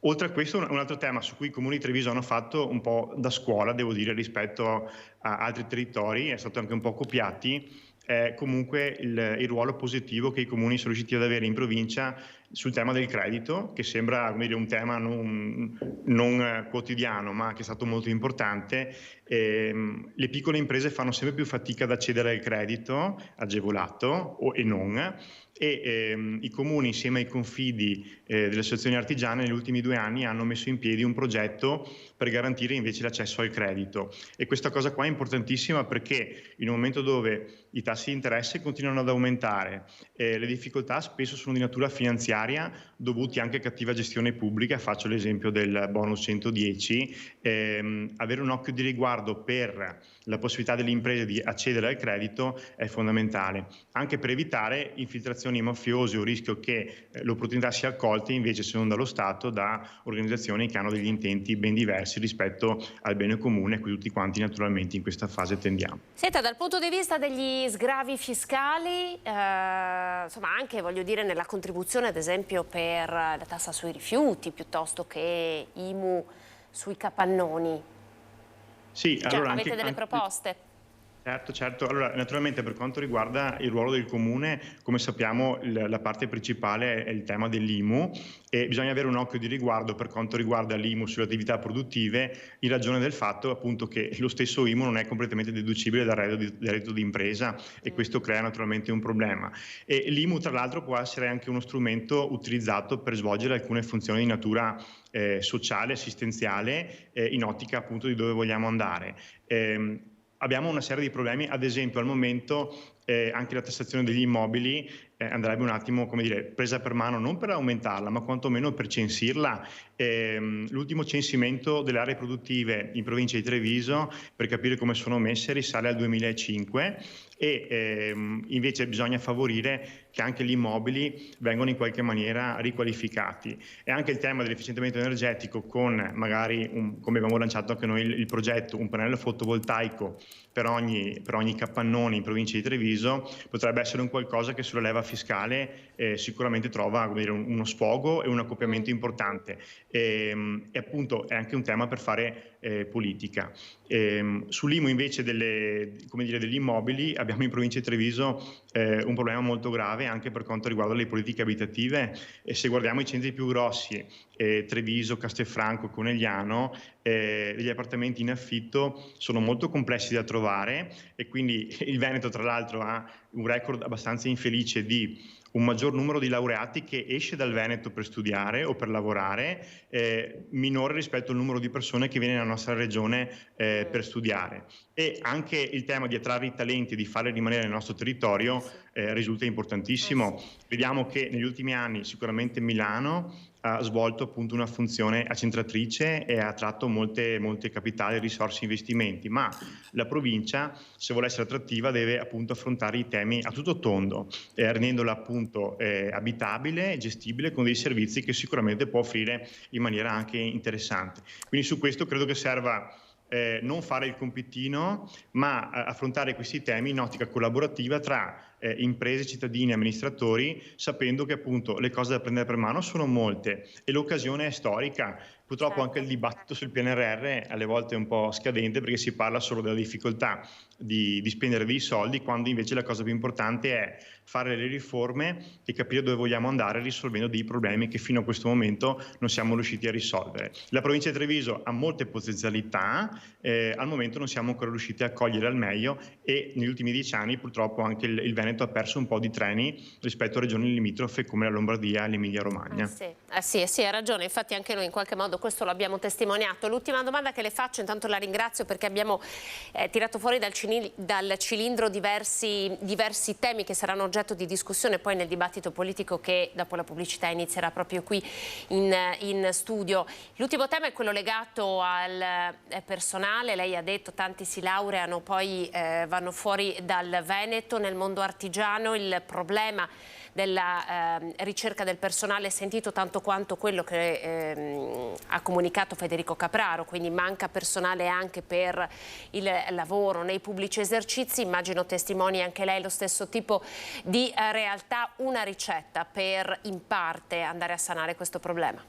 Oltre a questo, un altro tema su cui i comuni di Treviso hanno fatto un po' da scuola, devo dire, rispetto a altri territori, è stato anche un po' copiati, è comunque il ruolo positivo che i comuni sono riusciti ad avere in provincia sul tema del credito, che sembra, come dire, un tema non quotidiano, ma che è stato molto importante. Le piccole imprese fanno sempre più fatica ad accedere al credito agevolato e non, e i comuni insieme ai confidi delle associazioni artigiane negli ultimi 2 anni hanno messo in piedi un progetto per garantire invece l'accesso al credito, e questa cosa qua è importantissima perché in un momento dove i tassi di interesse continuano ad aumentare, le difficoltà spesso sono di natura finanziaria dovuti anche a cattiva gestione pubblica. Faccio l'esempio del bonus 110, avere un occhio di riguardo per la possibilità delle imprese di accedere al credito è fondamentale, anche per evitare infiltrazioni mafiose o rischio che l'opportunità sia accolta invece, se non dallo Stato, da organizzazioni che hanno degli intenti ben diversi rispetto al bene comune a cui tutti quanti naturalmente in questa fase tendiamo. Senta, dal punto di vista degli sgravi fiscali, insomma anche, voglio dire, nella contribuzione ad esempio per la tassa sui rifiuti piuttosto che IMU sui capannoni. Sì, Cioè, allora avete delle proposte? Certo. Allora, naturalmente per quanto riguarda il ruolo del comune, come sappiamo la parte principale è il tema dell'IMU e bisogna avere un occhio di riguardo per quanto riguarda l'IMU sulle attività produttive, in ragione del fatto appunto che lo stesso IMU non è completamente deducibile dal reddito di impresa e questo crea naturalmente un problema. E l'IMU tra l'altro può essere anche uno strumento utilizzato per svolgere alcune funzioni di natura sociale, assistenziale, in ottica appunto di dove vogliamo andare. Abbiamo una serie di problemi, ad esempio al momento anche la tassazione degli immobili andrebbe un attimo, come dire, presa per mano, non per aumentarla, ma quantomeno per censirla. L'ultimo censimento delle aree produttive in provincia di Treviso, per capire come sono messe, risale al 2005 e invece bisogna favorire che anche gli immobili vengano in qualche maniera riqualificati. E anche il tema dell'efficientamento energetico con magari, come abbiamo lanciato anche noi il progetto, un pannello fotovoltaico per ogni capannone in provincia di Treviso, potrebbe essere un qualcosa che sulla leva fiscale sicuramente trova, come dire, uno sfogo e un accoppiamento importante. E appunto è anche un tema per fare politica. Sull'IMU invece degli immobili abbiamo in provincia di Treviso un problema molto grave anche per quanto riguarda le politiche abitative, e se guardiamo i centri più grossi, Treviso, Castelfranco, Conegliano, degli appartamenti in affitto sono molto complessi da trovare, e quindi il Veneto tra l'altro ha un record abbastanza infelice di un maggior numero di laureati che esce dal Veneto per studiare o per lavorare, minore rispetto al numero di persone che viene nella nostra regione per studiare. E anche il tema di attrarre i talenti e di farli rimanere nel nostro territorio risulta importantissimo. Vediamo che negli ultimi anni sicuramente Milano ha svolto appunto una funzione accentratrice e ha attratto molte capitali, risorse, investimenti, ma la provincia, se vuole essere attrattiva, deve appunto affrontare i temi a tutto tondo, rendendola appunto abitabile, gestibile, con dei servizi che sicuramente può offrire in maniera anche interessante. Quindi su questo credo che serva non fare il compitino, ma affrontare questi temi in ottica collaborativa tra imprese, cittadini e amministratori, sapendo che appunto le cose da prendere per mano sono molte e l'occasione è storica. Purtroppo anche il dibattito sul PNRR alle volte è un po' scadente, perché si parla solo della difficoltà di spendere dei soldi, quando invece la cosa più importante è fare le riforme e capire dove vogliamo andare, risolvendo dei problemi che fino a questo momento non siamo riusciti a risolvere. La provincia di Treviso ha molte potenzialità, al momento non siamo ancora riusciti a cogliere al meglio, e negli ultimi 10 anni purtroppo anche il Veneto ha perso un po' di treni rispetto a regioni limitrofe come la Lombardia e l'Emilia Romagna. Sì, ha ragione, infatti anche noi in qualche modo questo lo abbiamo testimoniato. L'ultima domanda che le faccio, intanto la ringrazio perché abbiamo tirato fuori dal cilindro diversi temi che saranno oggetto di discussione poi nel dibattito politico che dopo la pubblicità inizierà proprio qui in studio. L'ultimo tema è quello legato al personale. Lei ha detto tanti si laureano, poi vanno fuori dal Veneto. Nel mondo artigiano il problema della ricerca del personale è sentito tanto quanto quello che ha comunicato Federico Capraro, quindi manca personale anche per il lavoro nei pubblici esercizi. Immagino testimoni anche lei lo stesso tipo di realtà. Una ricetta per in parte andare a sanare questo problema?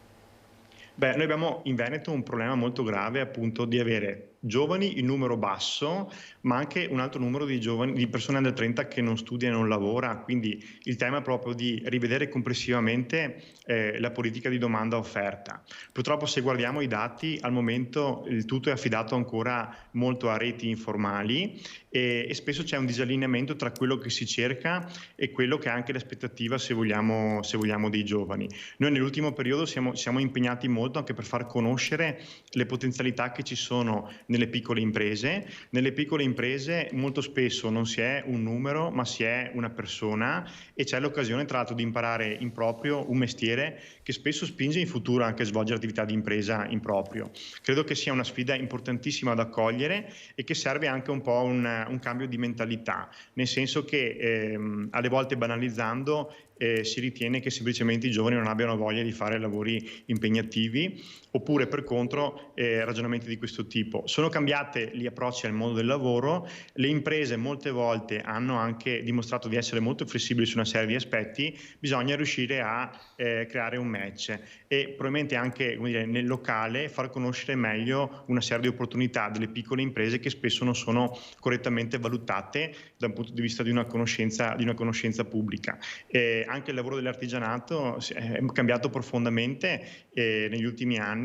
Beh, noi abbiamo in Veneto un problema molto grave, appunto, di avere giovani in numero basso, ma anche un altro numero di persone under 30 che non studia e non lavora. Quindi il tema è proprio di rivedere complessivamente la politica di domanda-offerta. Purtroppo, se guardiamo i dati, al momento il tutto è affidato ancora molto a reti informali e spesso c'è un disallineamento tra quello che si cerca e quello che è anche l'aspettativa, se vogliamo, dei giovani. Noi nell'ultimo periodo siamo impegnati molto anche per far conoscere le potenzialità che ci sono nelle piccole imprese. Nelle piccole imprese molto spesso non si è un numero, ma si è una persona, e c'è l'occasione tra l'altro di imparare in proprio un mestiere che spesso spinge in futuro anche a svolgere attività di impresa in proprio. Credo che sia una sfida importantissima da cogliere e che serve anche un po' un cambio di mentalità, nel senso che alle volte banalizzando si ritiene che semplicemente i giovani non abbiano voglia di fare lavori impegnativi, oppure per contro ragionamenti di questo tipo. Sono cambiate gli approcci al mondo del lavoro, le imprese molte volte hanno anche dimostrato di essere molto flessibili su una serie di aspetti, bisogna riuscire a creare un match e probabilmente anche, come dire, nel locale far conoscere meglio una serie di opportunità delle piccole imprese che spesso non sono correttamente valutate dal punto di vista di una conoscenza pubblica. Anche il lavoro dell'artigianato è cambiato profondamente negli ultimi anni,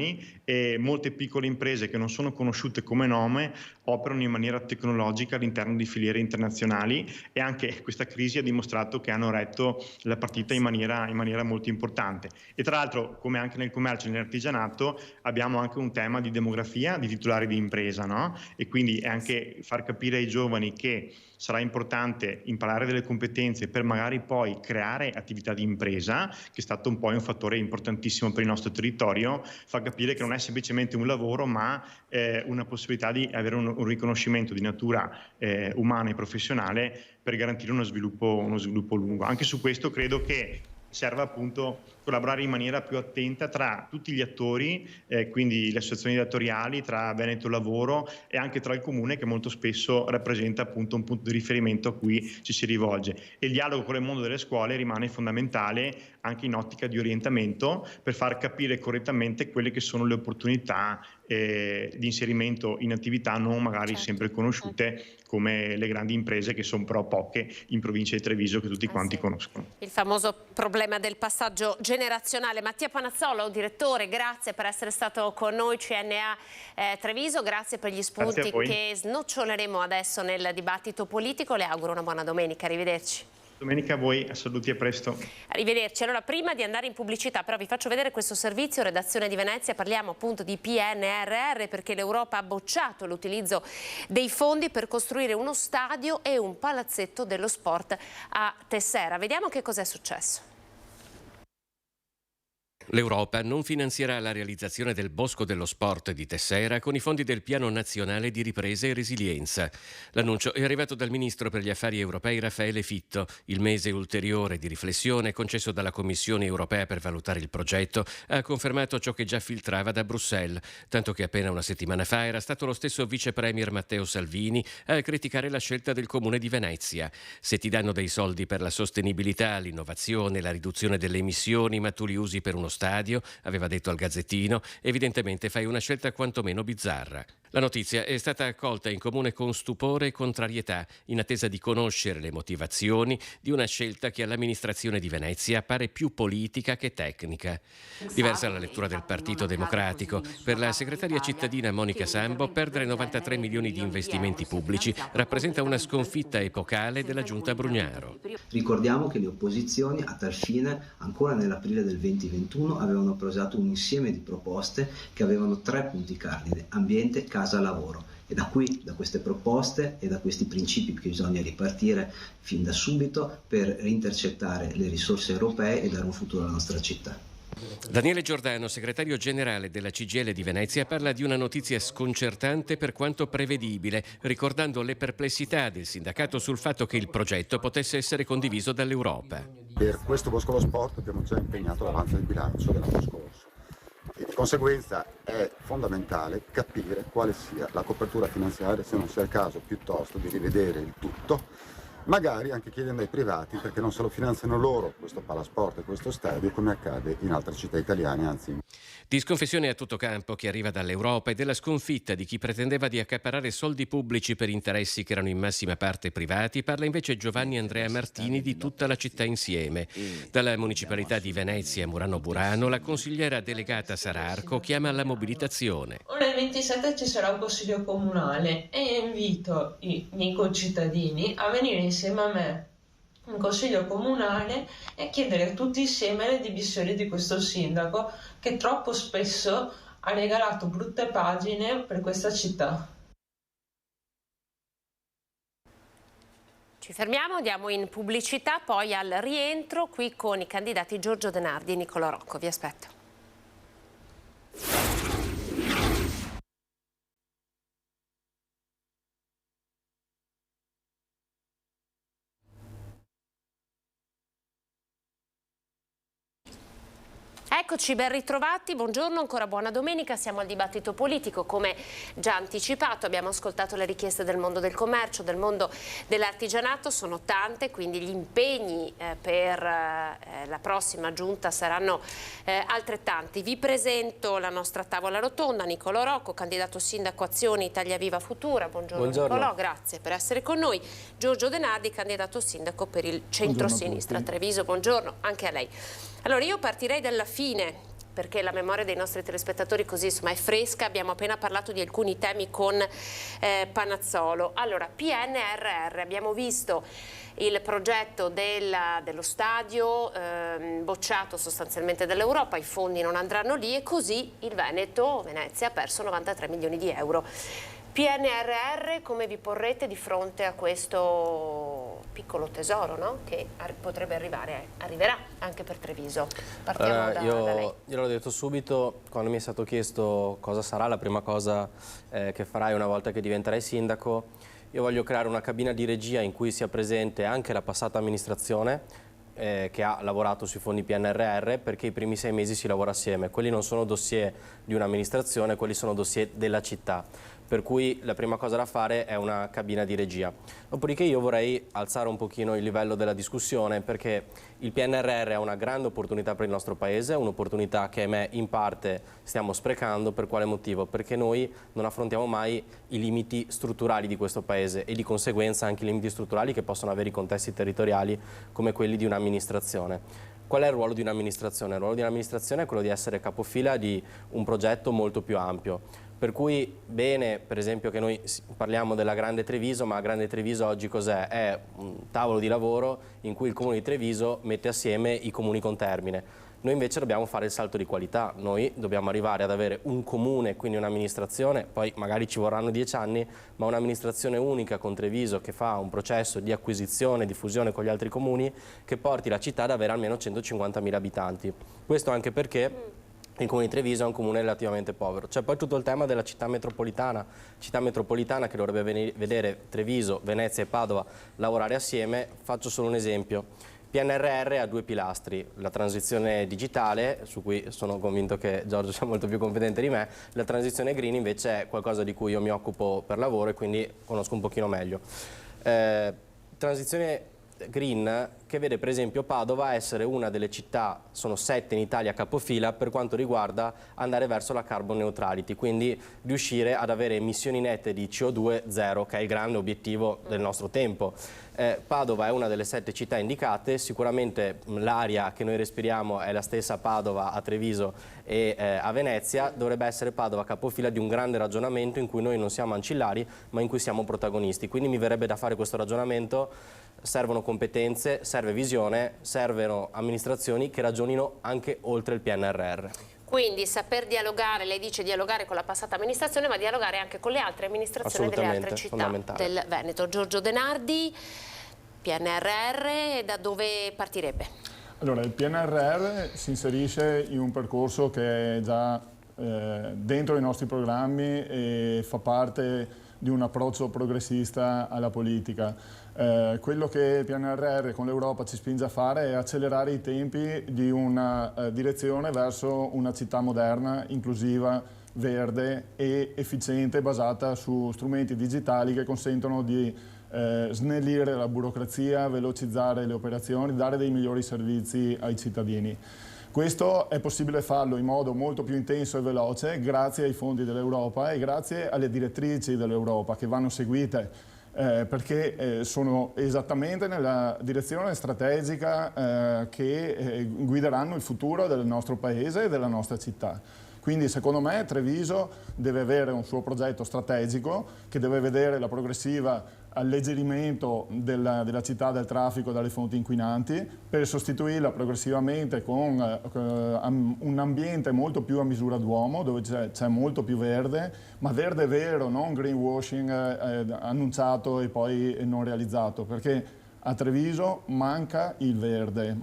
e molte piccole imprese che non sono conosciute come nome operano in maniera tecnologica all'interno di filiere internazionali, e anche questa crisi ha dimostrato che hanno retto la partita in maniera molto importante. E tra l'altro, come anche nel commercio e nell'artigianato, abbiamo anche un tema di demografia di titolari di impresa, no? E quindi è anche far capire ai giovani che sarà importante imparare delle competenze per magari poi creare attività di impresa, che è stato un po' un fattore importantissimo per il nostro territorio, fa capire che non è semplicemente un lavoro, ma una possibilità di avere un riconoscimento di natura umana e professionale per garantire uno sviluppo lungo. Anche su questo credo che serve appunto collaborare in maniera più attenta tra tutti gli attori, quindi le associazioni datoriali, tra Veneto Lavoro e anche tra il Comune, che molto spesso rappresenta appunto un punto di riferimento a cui ci si rivolge. E il dialogo con il mondo delle scuole rimane fondamentale anche in ottica di orientamento, per far capire correttamente quelle che sono le opportunità di inserimento in attività non magari sempre conosciute, come le grandi imprese, che sono però poche in provincia di Treviso, che tutti quanti conoscono. Il famoso problema del passaggio generazionale. Mattia Panazzolo, direttore, grazie per essere stato con noi, CNA Treviso, grazie per gli spunti che snoccioleremo adesso nel dibattito politico. Le auguro una buona domenica, arrivederci. Domenica a voi, saluti, a presto. Arrivederci. Allora, prima di andare in pubblicità, però vi faccio vedere questo servizio, redazione di Venezia, parliamo appunto di PNRR, perché l'Europa ha bocciato l'utilizzo dei fondi per costruire uno stadio e un palazzetto dello sport a Tessera. Vediamo che cos'è successo. L'Europa non finanzierà la realizzazione del Bosco dello Sport di Tessera con i fondi del Piano Nazionale di Ripresa e Resilienza. L'annuncio è arrivato dal Ministro per gli Affari Europei Raffaele Fitto. Il mese ulteriore di riflessione concesso dalla Commissione Europea per valutare il progetto ha confermato ciò che già filtrava da Bruxelles, tanto che appena una settimana fa era stato lo stesso vice premier Matteo Salvini a criticare la scelta del Comune di Venezia. Se ti danno dei soldi per la sostenibilità, l'innovazione, la riduzione delle emissioni, ma tu li usi per uno stadio, aveva detto al Gazzettino, evidentemente fai una scelta quantomeno bizzarra. La notizia è stata accolta in comune con stupore e contrarietà, in attesa di conoscere le motivazioni di una scelta che all'amministrazione di Venezia pare più politica che tecnica. Diversa la lettura del Partito Democratico. Per la segretaria cittadina Monica Sambo, perdere 93 milioni di investimenti pubblici rappresenta una sconfitta epocale della giunta Brugnaro. Ricordiamo che le opposizioni a tal fine, ancora nell'aprile del 2021, avevano presentato un insieme di proposte che avevano 3 punti cardine: ambiente, casa, lavoro. E da queste proposte e da questi principi che bisogna ripartire fin da subito per intercettare le risorse europee e dare un futuro alla nostra città. Daniele Giordano, segretario generale della CGIL di Venezia, parla di una notizia sconcertante per quanto prevedibile, ricordando le perplessità del sindacato sul fatto che il progetto potesse essere condiviso dall'Europa. Per questo Bosco dello Sport abbiamo già impegnato l'avanzo del bilancio dell'anno scorso e di conseguenza è fondamentale capire quale sia la copertura finanziaria, se non sia il caso piuttosto di rivedere il tutto, magari anche chiedendo ai privati perché non se lo finanziano loro questo palasport e questo stadio, come accade in altre città italiane, anzi. Di sconfessione a tutto campo che arriva dall'Europa e della sconfitta di chi pretendeva di accaparrare soldi pubblici per interessi che erano in massima parte privati, parla invece Giovanni Andrea Martini di Tutta la città insieme. Dalla municipalità di Venezia a Murano Burano, la consigliera delegata Sara Arco chiama alla mobilitazione. Ora il 27 ci sarà un consiglio comunale e invito i miei concittadini a venire insieme a me in consiglio comunale e chiedere tutti insieme le dimissioni di questo sindaco che troppo spesso ha regalato brutte pagine per questa città. Ci fermiamo, andiamo in pubblicità, poi al rientro qui con i candidati Giorgio De Nardi e Nicolò Rocco. Vi aspetto. Eccoci, ben ritrovati, buongiorno, ancora buona domenica, siamo al dibattito politico. Come già anticipato abbiamo ascoltato le richieste del mondo del commercio, del mondo dell'artigianato, sono tante, quindi gli impegni per la prossima giunta saranno altrettanti. Vi presento la nostra tavola rotonda, Nicolò Rocco, candidato sindaco Azione Italia Viva Futura, buongiorno. Nicolò, grazie per essere con noi. Giorgio De Nardi, candidato sindaco per il centro-sinistra Treviso, buongiorno anche a lei. Allora io partirei dalla fine, perché la memoria dei nostri telespettatori così insomma è fresca, abbiamo appena parlato di alcuni temi con Panazzolo. Allora, PNRR, abbiamo visto il progetto dello stadio bocciato sostanzialmente dall'Europa, i fondi non andranno lì e così il Veneto, Venezia, ha perso 93 milioni di euro. PNRR, come vi porrete di fronte a questo piccolo tesoro, no? Che potrebbe arriverà anche per Treviso? Partiamo da lei. Io l'ho detto subito, quando mi è stato chiesto cosa sarà la prima cosa che farai una volta che diventerai sindaco. Io voglio creare una cabina di regia in cui sia presente anche la passata amministrazione che ha lavorato sui fondi PNRR, perché i primi 6 mesi si lavora assieme. Quelli non sono dossier di un'amministrazione, quelli sono dossier della città. Per cui la prima cosa da fare è una cabina di regia. Dopodiché io vorrei alzare un pochino il livello della discussione, perché il PNRR è una grande opportunità per il nostro Paese, un'opportunità che in parte stiamo sprecando. Per quale motivo? Perché noi non affrontiamo mai i limiti strutturali di questo Paese e di conseguenza anche i limiti strutturali che possono avere i contesti territoriali come quelli di un'amministrazione. Qual è il ruolo di un'amministrazione? Il ruolo di un'amministrazione è quello di essere capofila di un progetto molto più ampio. Per cui bene, per esempio, che noi parliamo della Grande Treviso, ma Grande Treviso oggi cos'è? È un tavolo di lavoro in cui il Comune di Treviso mette assieme i comuni con termine. Noi invece dobbiamo fare il salto di qualità, noi dobbiamo arrivare ad avere un comune, quindi un'amministrazione, poi magari ci vorranno 10 anni, ma un'amministrazione unica con Treviso che fa un processo di acquisizione, di fusione con gli altri comuni, che porti la città ad avere almeno 150.000 abitanti. Questo anche perché il comune di Treviso è un comune relativamente povero. C'è poi tutto il tema della città metropolitana che dovrebbe vedere Treviso, Venezia e Padova lavorare assieme. Faccio solo un esempio. PNRR ha 2 pilastri, la transizione digitale, su cui sono convinto che Giorgio sia molto più competente di me, la transizione green invece è qualcosa di cui io mi occupo per lavoro e quindi conosco un pochino meglio. Transizione green che vede per esempio Padova essere una delle città, sono 7 in Italia capofila per quanto riguarda andare verso la carbon neutrality, quindi riuscire ad avere emissioni nette di CO2 zero, che è il grande obiettivo del nostro tempo. Padova è una delle 7 città indicate, sicuramente l'aria che noi respiriamo è la stessa a Padova, a Treviso e a Venezia. Dovrebbe essere Padova capofila di un grande ragionamento in cui noi non siamo ancillari ma in cui siamo protagonisti, quindi mi verrebbe da fare questo ragionamento. Servono competenze, serve visione, servono amministrazioni che ragionino anche oltre il PNRR. Quindi saper dialogare, lei dice dialogare con la passata amministrazione, ma dialogare anche con le altre amministrazioni delle altre città del Veneto. Giorgio Denardi, PNRR, da dove partirebbe? Allora, il PNRR si inserisce in un percorso che è già dentro i nostri programmi e fa parte di un approccio progressista alla politica. Quello che il PNRR con l'Europa ci spinge a fare è accelerare i tempi di una direzione verso una città moderna, inclusiva, verde e efficiente, basata su strumenti digitali che consentono di snellire la burocrazia, velocizzare le operazioni, dare dei migliori servizi ai cittadini. Questo è possibile farlo in modo molto più intenso e veloce grazie ai fondi dell'Europa e grazie alle direttrici dell'Europa che vanno seguite perché sono esattamente nella direzione strategica che guideranno il futuro del nostro Paese e della nostra città. Quindi secondo me Treviso deve avere un suo progetto strategico che deve vedere la progressiva alleggerimento della città del traffico dalle fonti inquinanti per sostituirla progressivamente con un ambiente molto più a misura d'uomo, dove c'è molto più verde, ma verde vero, non greenwashing annunciato e poi non realizzato, perché a Treviso manca il verde.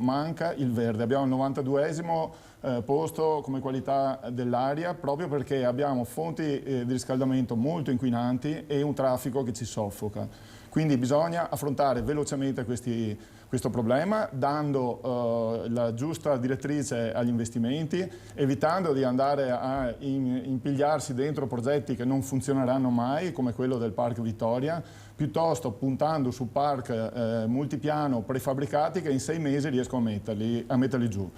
Abbiamo il 92esimo posto come qualità dell'aria proprio perché abbiamo fonti di riscaldamento molto inquinanti e un traffico che ci soffoca. Quindi bisogna affrontare velocemente questo problema dando la giusta direttrice agli investimenti, evitando di andare a impigliarsi dentro progetti che non funzioneranno mai come quello del Park Vittoria, piuttosto puntando su park multipiano prefabbricati che in 6 mesi riescono a metterli giù.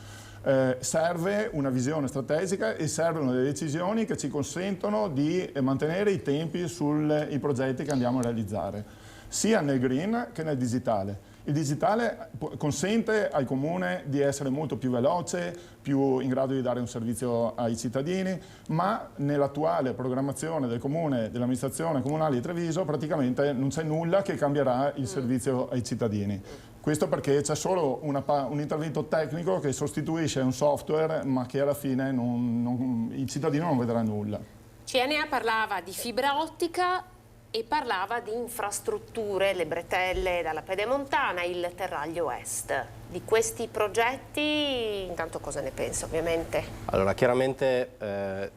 Serve una visione strategica e servono delle decisioni che ci consentono di mantenere i tempi sui progetti che andiamo a realizzare, sia nel green che nel digitale. Il digitale consente al comune di essere molto più veloce, più in grado di dare un servizio ai cittadini, ma nell'attuale programmazione del comune, dell'amministrazione comunale di Treviso, praticamente non c'è nulla che cambierà il servizio ai cittadini. Questo perché c'è solo un intervento tecnico che sostituisce un software, ma che alla fine il cittadino non vedrà nulla. CNA parlava di fibra ottica e parlava di infrastrutture, le bretelle dalla Pedemontana, il Terraglio Est. Di questi progetti, intanto cosa ne pensa ovviamente? Allora, chiaramente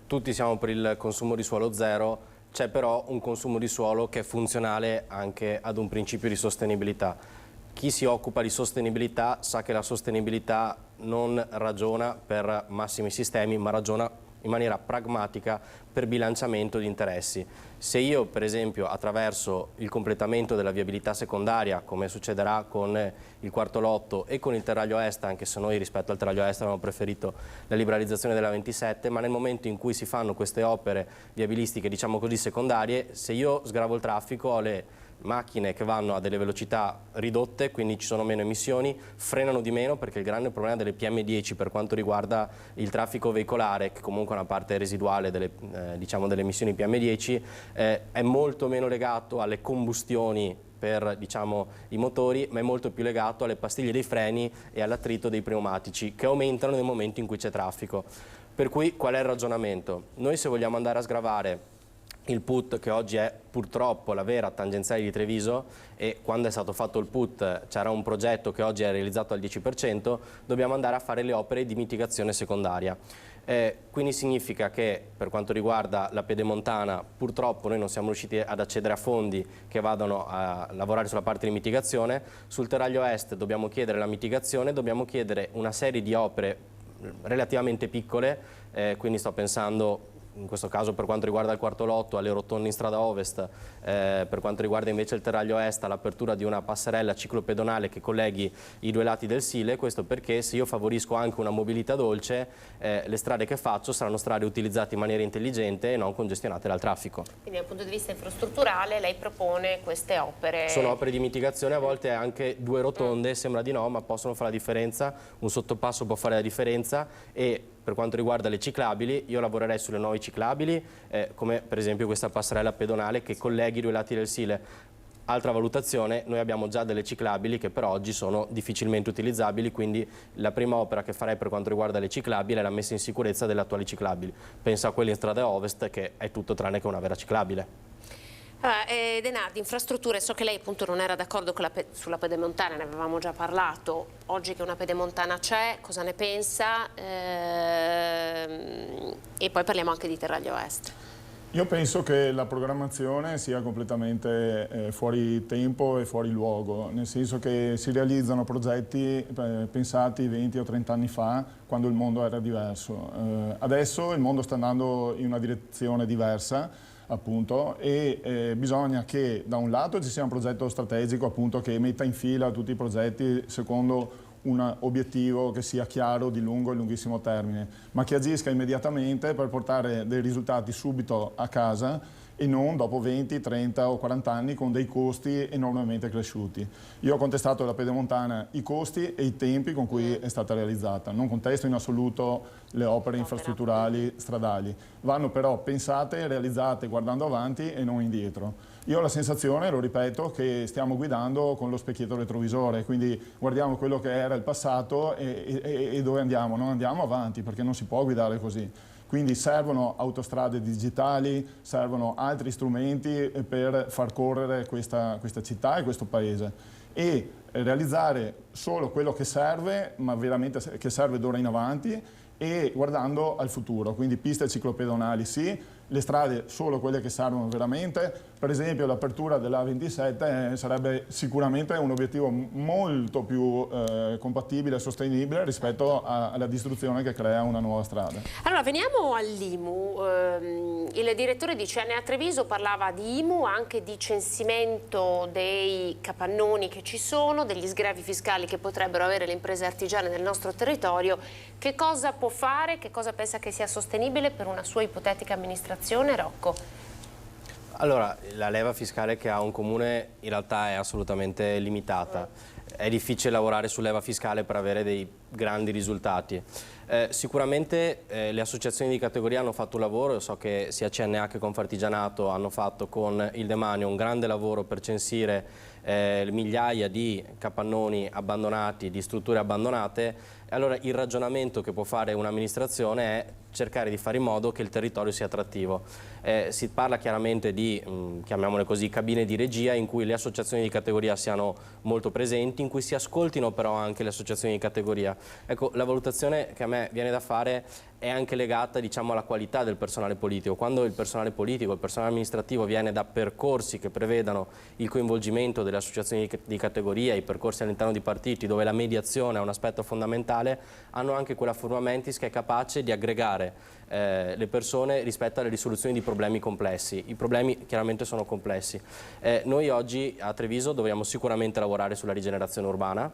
tutti siamo per il consumo di suolo zero, c'è però un consumo di suolo che è funzionale anche ad un principio di sostenibilità. Chi si occupa di sostenibilità sa che la sostenibilità non ragiona per massimi sistemi, ma ragiona in maniera pragmatica per bilanciamento di interessi. Se io, per esempio, attraverso il completamento della viabilità secondaria, come succederà con il quarto lotto e con il Terraglio Est, anche se noi rispetto al Terraglio Est avevamo preferito la liberalizzazione della 27, ma nel momento in cui si fanno queste opere viabilistiche, diciamo così, secondarie, se io sgravo il traffico ho le macchine che vanno a delle velocità ridotte, quindi ci sono meno emissioni, frenano di meno, perché il grande problema delle PM10 per quanto riguarda il traffico veicolare, che comunque è una parte residuale delle, delle emissioni PM10, è molto meno legato alle combustioni per i motori, ma è molto più legato alle pastiglie dei freni e all'attrito dei pneumatici, che aumentano nel momento in cui c'è traffico. Per cui qual è il ragionamento? Noi, se vogliamo andare a sgravare il PUT, che oggi è purtroppo la vera tangenziale di Treviso, e quando è stato fatto il PUT c'era un progetto che oggi è realizzato al 10%, dobbiamo andare a fare le opere di mitigazione secondaria. Quindi significa che per quanto riguarda la Pedemontana purtroppo noi non siamo riusciti ad accedere a fondi che vadano a lavorare sulla parte di mitigazione. Sul Terraglio Est dobbiamo chiedere la mitigazione, dobbiamo chiedere una serie di opere relativamente piccole, quindi sto pensando in questo caso per quanto riguarda il quarto lotto alle rotonde in strada ovest, per quanto riguarda invece il Terraglio Est all'apertura di una passerella ciclopedonale che colleghi i due lati del Sile. Questo perché se io favorisco anche una mobilità dolce, le strade che faccio saranno strade utilizzate in maniera intelligente e non congestionate dal traffico. Quindi dal punto di vista infrastrutturale lei propone queste opere? Sono opere di mitigazione, a volte anche due rotonde, sembra di no, ma possono fare la differenza, un sottopasso può fare la differenza. E per quanto riguarda le ciclabili, io lavorerei sulle nuove ciclabili, come per esempio questa passerella pedonale che colleghi i due lati del Sile. Altra valutazione, noi abbiamo già delle ciclabili che per oggi sono difficilmente utilizzabili, quindi la prima opera che farei per quanto riguarda le ciclabili è la messa in sicurezza delle attuali ciclabili. Penso a quelle in strada ovest, che è tutto tranne che una vera ciclabile. Denardi, infrastrutture, so che lei appunto non era d'accordo sulla Pedemontana, ne avevamo già parlato. Oggi che una Pedemontana c'è, cosa ne pensa? E poi parliamo anche di Terraglio Est. Io penso che la programmazione sia completamente fuori tempo e fuori luogo, nel senso che si realizzano progetti pensati 20 o 30 anni fa, quando il mondo era diverso. Adesso il mondo sta andando in una direzione diversa, appunto, e bisogna che da un lato ci sia un progetto strategico, appunto, che metta in fila tutti i progetti secondo un obiettivo che sia chiaro di lungo e lunghissimo termine, ma che agisca immediatamente per portare dei risultati subito a casa e non dopo 20, 30 o 40 anni con dei costi enormemente cresciuti. Io ho contestato alla Pedemontana i costi e i tempi con cui è stata realizzata. Non contesto in assoluto le opere infrastrutturali stradali. Vanno però pensate e realizzate guardando avanti e non indietro. Io ho la sensazione, lo ripeto, che stiamo guidando con lo specchietto retrovisore, quindi guardiamo quello che era il passato e dove andiamo. Non andiamo avanti, perché non si può guidare così. Quindi servono autostrade digitali, servono altri strumenti per far correre questa città e questo paese. E realizzare solo quello che serve, ma veramente che serve d'ora in avanti, e guardando al futuro. Quindi piste ciclopedonali sì, le strade solo quelle che servono veramente. Per esempio l'apertura della 27 sarebbe sicuramente un obiettivo molto più compatibile e sostenibile rispetto alla distruzione che crea una nuova strada. Allora veniamo all'IMU. Il direttore di CNA Treviso parlava di IMU, anche di censimento dei capannoni che ci sono, degli sgravi fiscali che potrebbero avere le imprese artigiane nel nostro territorio. Che cosa può fare, che cosa pensa che sia sostenibile per una sua ipotetica amministrazione, Rocco? Allora, la leva fiscale che ha un comune in realtà è assolutamente limitata. È difficile lavorare su leva fiscale per avere dei grandi risultati. Sicuramente le associazioni di categoria hanno fatto un lavoro, io so che sia CNA che Confartigianato hanno fatto con il Demanio un grande lavoro per censire migliaia di capannoni abbandonati, di strutture abbandonate. Allora il ragionamento che può fare un'amministrazione è cercare di fare in modo che il territorio sia attrattivo. Si parla chiaramente di, chiamiamole così, cabine di regia in cui le associazioni di categoria siano molto presenti, in cui si ascoltino però anche le associazioni di categoria. Ecco, la valutazione che a me viene da fare è anche legata, diciamo, alla qualità del personale politico. Quando il personale politico, il personale amministrativo viene da percorsi che prevedano il coinvolgimento delle associazioni di categoria, i percorsi all'interno di partiti dove la mediazione è un aspetto fondamentale, hanno anche quella forma mentis che è capace di aggregare le persone rispetto alle risoluzioni di problemi complessi. I problemi chiaramente sono complessi. Noi oggi a Treviso dobbiamo sicuramente lavorare sulla rigenerazione urbana.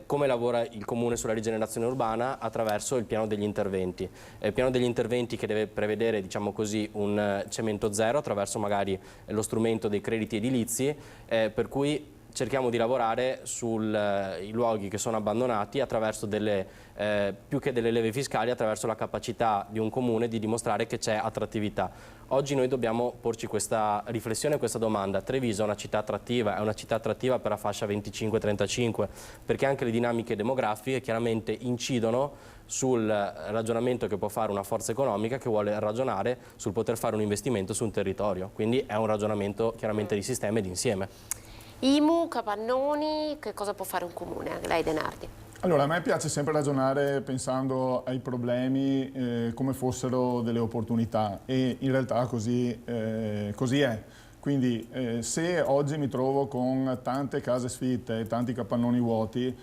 Come lavora il Comune sulla rigenerazione urbana? Attraverso il piano degli interventi. Il piano degli interventi che deve prevedere, diciamo così, un cemento zero attraverso magari lo strumento dei crediti edilizi, per cui cerchiamo di lavorare sui luoghi che sono abbandonati attraverso più che delle leve fiscali, attraverso la capacità di un comune di dimostrare che c'è attrattività. Oggi noi dobbiamo porci questa riflessione e questa domanda. Treviso è una città attrattiva per la fascia 25-35, perché anche le dinamiche demografiche chiaramente incidono sul ragionamento che può fare una forza economica che vuole ragionare sul poter fare un investimento su un territorio. Quindi è un ragionamento chiaramente di sistema e di insieme. IMU, capannoni, che cosa può fare un comune? Lei Denardi. Allora, a me piace sempre ragionare pensando ai problemi come fossero delle opportunità e in realtà così è. Quindi se oggi mi trovo con tante case sfitte e tanti capannoni vuoti,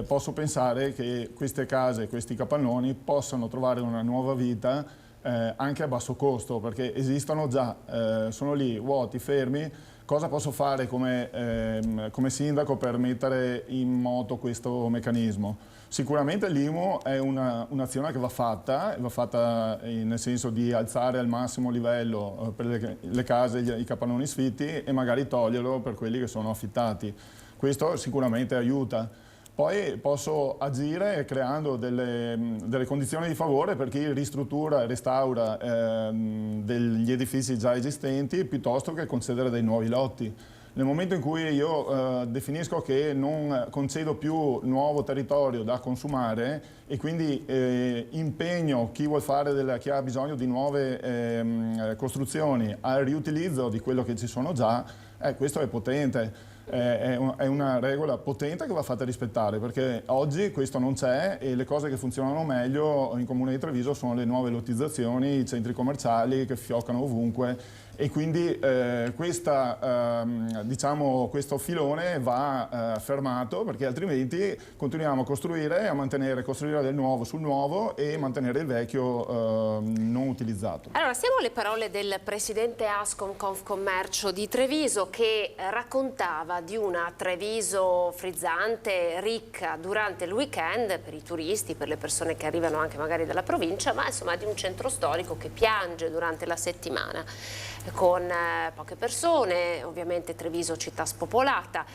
posso pensare che queste case, questi capannoni possano trovare una nuova vita anche a basso costo, perché esistono già, sono lì vuoti, fermi. Cosa posso fare come sindaco per mettere in moto questo meccanismo? Sicuramente l'IMU è un'azione che va fatta nel senso di alzare al massimo livello per le case, i capannoni sfitti e magari toglierlo per quelli che sono affittati. Questo sicuramente aiuta. Poi posso agire creando delle condizioni di favore per chi ristruttura e restaura degli edifici già esistenti piuttosto che concedere dei nuovi lotti. Nel momento in cui io definisco che non concedo più nuovo territorio da consumare e quindi impegno chi vuol fare chi ha bisogno di nuove costruzioni al riutilizzo di quello che ci sono già, questo è potente. È una regola potente che va fatta rispettare, perché oggi questo non c'è e le cose che funzionano meglio in Comune di Treviso sono le nuove lottizzazioni, i centri commerciali che fioccano ovunque e quindi questo filone va fermato, perché altrimenti continuiamo a costruire e a costruire del nuovo sul nuovo e mantenere il vecchio non utilizzato. Allora, siamo alle parole del presidente Ascom Confcommercio di Treviso che raccontava di una Treviso frizzante, ricca durante il weekend per i turisti, per le persone che arrivano anche magari dalla provincia, ma insomma di un centro storico che piange durante la settimana con poche persone, ovviamente Treviso città spopolata.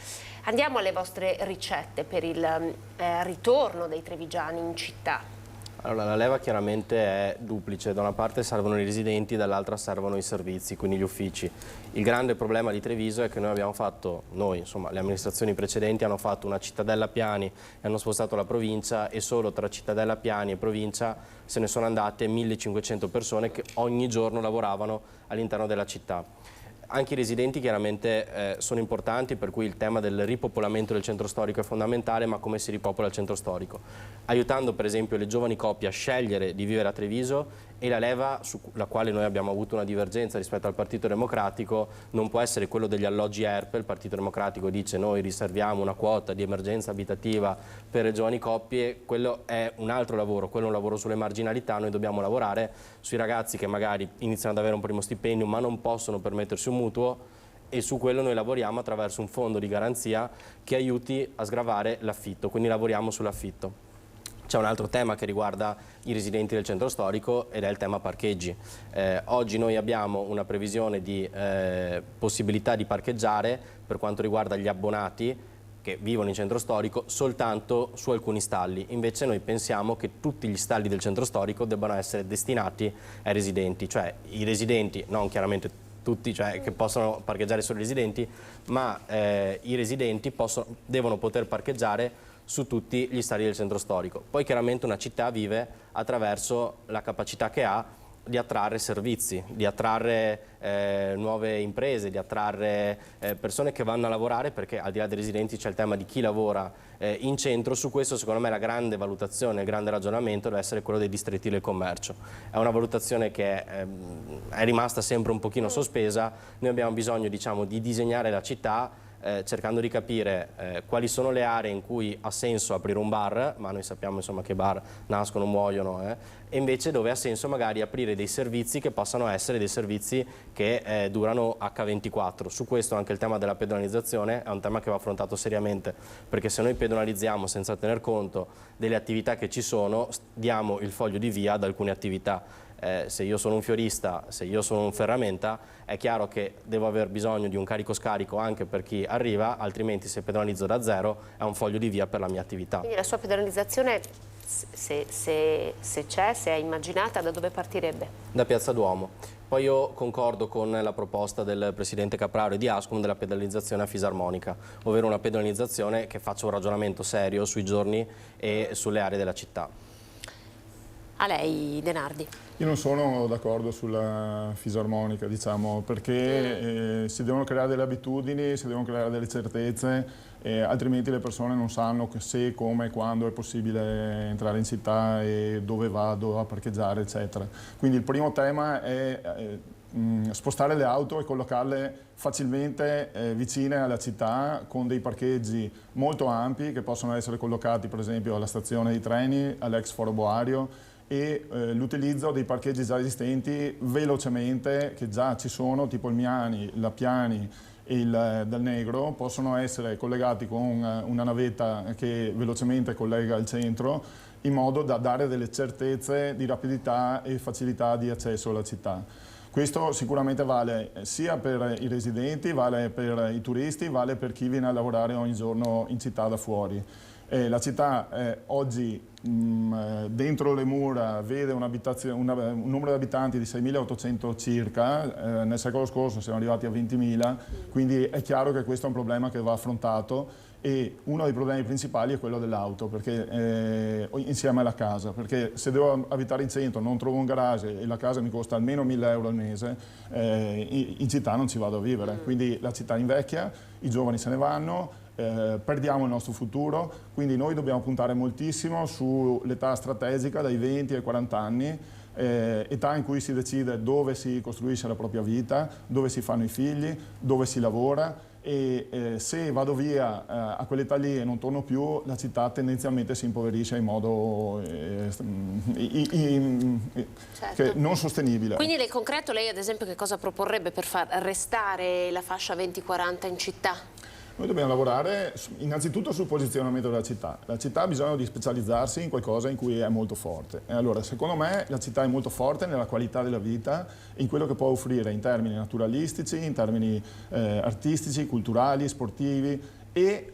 Andiamo alle vostre ricette per il ritorno dei trevigiani in città. Allora, la leva chiaramente è duplice, da una parte servono i residenti, dall'altra servono i servizi, quindi gli uffici. Il grande problema di Treviso è che le amministrazioni precedenti hanno fatto una cittadella piani e hanno spostato la provincia e solo tra cittadella piani e provincia se ne sono andate 1500 persone che ogni giorno lavoravano all'interno della città. Anche i residenti chiaramente sono importanti, per cui il tema del ripopolamento del centro storico è fondamentale, ma come si ripopola il centro storico? Aiutando per esempio le giovani coppie a scegliere di vivere a Treviso, e la leva sulla quale noi abbiamo avuto una divergenza rispetto al Partito Democratico non può essere quello degli alloggi ERP. Il Partito Democratico dice noi riserviamo una quota di emergenza abitativa per le giovani coppie, quello è un altro lavoro, quello è un lavoro sulle marginalità. Noi dobbiamo lavorare sui ragazzi che magari iniziano ad avere un primo stipendio ma non possono permettersi un mutuo, e su quello noi lavoriamo attraverso un fondo di garanzia che aiuti a sgravare l'affitto, quindi lavoriamo sull'affitto. C'è un altro tema che riguarda i residenti del centro storico ed è il tema parcheggi. Oggi noi abbiamo una previsione di possibilità di parcheggiare per quanto riguarda gli abbonati che vivono in centro storico soltanto su alcuni stalli. Invece noi pensiamo che tutti gli stalli del centro storico debbano essere destinati ai residenti, cioè i residenti, non chiaramente tutti, cioè che possono parcheggiare solo i residenti, ma i residenti devono poter parcheggiare su tutti gli stalli del centro storico. Poi chiaramente una città vive attraverso la capacità che ha di attrarre servizi, di attrarre nuove imprese, di attrarre persone che vanno a lavorare, perché al di là dei residenti c'è il tema di chi lavora in centro. Su questo secondo me la grande valutazione, il grande ragionamento deve essere quello dei distretti del commercio. È una valutazione che è rimasta sempre un pochino sospesa. Noi abbiamo bisogno, diciamo, di disegnare la città cercando di capire quali sono le aree in cui ha senso aprire un bar, ma noi sappiamo insomma che bar nascono, muoiono, e invece dove ha senso magari aprire dei servizi che possano essere dei servizi che durano H24. Su questo anche il tema della pedonalizzazione è un tema che va affrontato seriamente, perché se noi pedonalizziamo senza tener conto delle attività che ci sono, diamo il foglio di via ad alcune attività. Se io sono un fiorista, se io sono un ferramenta, è chiaro che devo aver bisogno di un carico-scarico anche per chi arriva, altrimenti se pedonalizzo da zero è un foglio di via per la mia attività. Quindi la sua pedonalizzazione, se c'è, se è immaginata, da dove partirebbe? Da Piazza Duomo. Poi io concordo con la proposta del Presidente Capraro e di Ascom della pedonalizzazione a fisarmonica, ovvero una pedonalizzazione che faccia un ragionamento serio sui giorni e sulle aree della città. A lei, Denardi. Io non sono d'accordo sulla fisarmonica, diciamo, perché si devono creare delle abitudini, si devono creare delle certezze, altrimenti le persone non sanno se, come, quando è possibile entrare in città e dove vado a parcheggiare, eccetera. Quindi il primo tema è spostare le auto e collocarle facilmente vicine alla città, con dei parcheggi molto ampi che possono essere collocati per esempio alla stazione dei treni, all'ex Foro Boario, e l'utilizzo dei parcheggi già esistenti velocemente, che già ci sono, tipo il Miani, la Piani e il Dal Negro, possono essere collegati con una navetta che velocemente collega il centro, in modo da dare delle certezze di rapidità e facilità di accesso alla città. Questo sicuramente vale sia per i residenti, vale per i turisti, vale per chi viene a lavorare ogni giorno in città da fuori. La città oggi dentro le mura vede un numero di abitanti di 6.800 circa, nel secolo scorso siamo arrivati a 20.000, quindi è chiaro che questo è un problema che va affrontato, e uno dei problemi principali è quello dell'auto, insieme alla casa, perché se devo abitare in centro, non trovo un garage e la casa mi costa almeno 1.000 euro al mese, in città non ci vado a vivere, quindi la città invecchia, i giovani se ne vanno, perdiamo il nostro futuro, quindi noi dobbiamo puntare moltissimo sull'età strategica dai 20 ai 40 anni, età in cui si decide dove si costruisce la propria vita, dove si fanno i figli, dove si lavora, e se vado via a quell'età lì e non torno più, la città tendenzialmente si impoverisce in modo che non sostenibile. Quindi nel concreto lei ad esempio che cosa proporrebbe per far restare la fascia 20-40 in città? Noi dobbiamo lavorare innanzitutto sul posizionamento della città. La città ha bisogno di specializzarsi in qualcosa in cui è molto forte. E allora, secondo me, la città è molto forte nella qualità della vita, in quello che può offrire in termini naturalistici, in termini artistici, culturali, sportivi e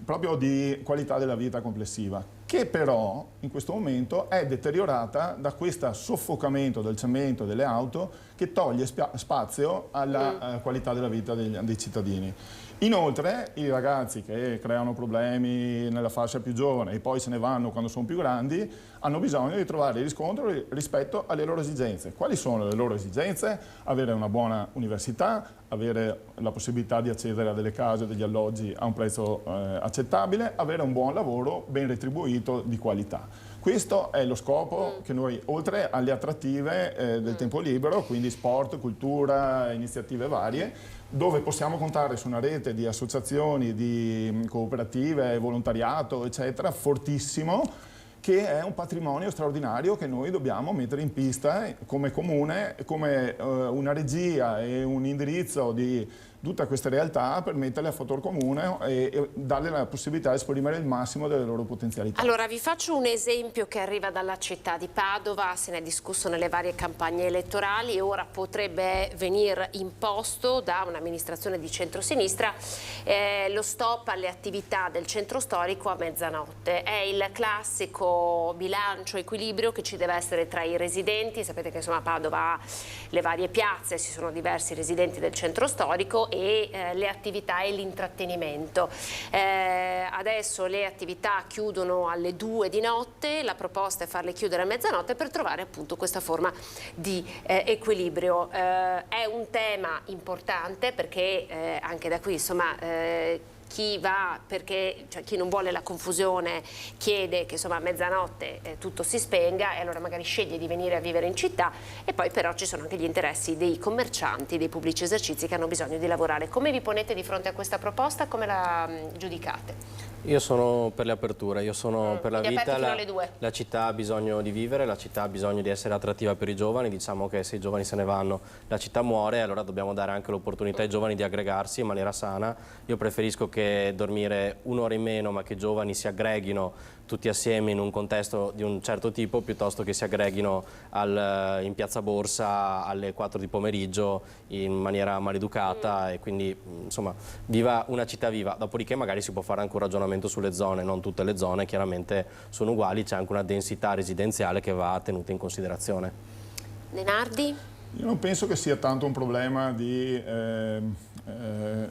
proprio di qualità della vita complessiva, che però in questo momento è deteriorata da questo soffocamento del cemento e delle auto che toglie spazio alla qualità della vita dei cittadini. Inoltre i ragazzi che creano problemi nella fascia più giovane e poi se ne vanno quando sono più grandi hanno bisogno di trovare riscontro rispetto alle loro esigenze. Quali sono le loro esigenze? Avere una buona università, avere la possibilità di accedere a delle case, degli alloggi a un prezzo accettabile, avere un buon lavoro ben retribuito di qualità. Questo è lo scopo che noi, oltre alle attrattive del tempo libero, quindi sport, cultura, iniziative varie, dove possiamo contare su una rete di associazioni, di cooperative, volontariato, eccetera, fortissimo, che è un patrimonio straordinario che noi dobbiamo mettere in pista come comune, come una regia e un indirizzo di tutte queste realtà per metterle a fattor comune e darle la possibilità di esprimere il massimo delle loro potenzialità. Allora vi faccio un esempio che arriva dalla città di Padova, se ne è discusso nelle varie campagne elettorali e ora potrebbe venire imposto da un'amministrazione di centrosinistra lo stop alle attività del centro storico a mezzanotte. È il classico bilancio equilibrio che ci deve essere tra i residenti. Sapete che insomma Padova ha le varie piazze, ci sono diversi residenti del centro storico e le attività e l'intrattenimento. Adesso le attività chiudono alle 2 di notte, la proposta è farle chiudere a mezzanotte per trovare appunto questa forma di equilibrio. È un tema importante perché anche da qui insomma chi va chi non vuole la confusione chiede che insomma a mezzanotte tutto si spenga e allora magari sceglie di venire a vivere in città, e poi però ci sono anche gli interessi dei commercianti, dei pubblici esercizi che hanno bisogno di lavorare. Come vi ponete di fronte a questa proposta? Come la giudicate? Io sono per le aperture, io sono per la vita, la città ha bisogno di vivere, la città ha bisogno di essere attrattiva per i giovani, diciamo che se i giovani se ne vanno la città muore, allora dobbiamo dare anche l'opportunità ai giovani di aggregarsi in maniera sana. Io preferisco che dormire un'ora in meno ma che i giovani si aggreghino tutti assieme in un contesto di un certo tipo piuttosto che si aggreghino in piazza Borsa alle 4 di pomeriggio in maniera maleducata e quindi insomma viva una città viva. Dopodiché magari si può fare anche un ragionamento sulle zone, non tutte le zone chiaramente sono uguali, c'è anche una densità residenziale che va tenuta in considerazione. De Nardi? Io non penso che sia tanto un problema di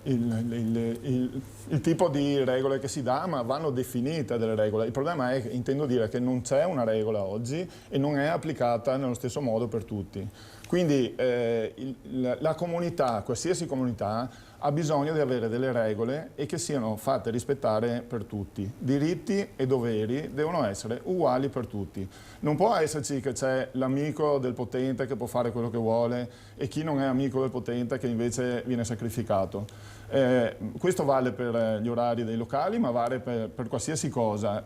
il tipo di regole che si dà, ma vanno definite delle regole. Il problema è, intendo dire, che non c'è una regola oggi e non è applicata nello stesso modo per tutti. Quindi la comunità, qualsiasi comunità, ha bisogno di avere delle regole e che siano fatte rispettare per tutti. Diritti e doveri devono essere uguali per tutti. Non può esserci che c'è l'amico del potente che può fare quello che vuole e chi non è amico del potente che invece viene sacrificato. Questo vale per gli orari dei locali, ma vale per qualsiasi cosa.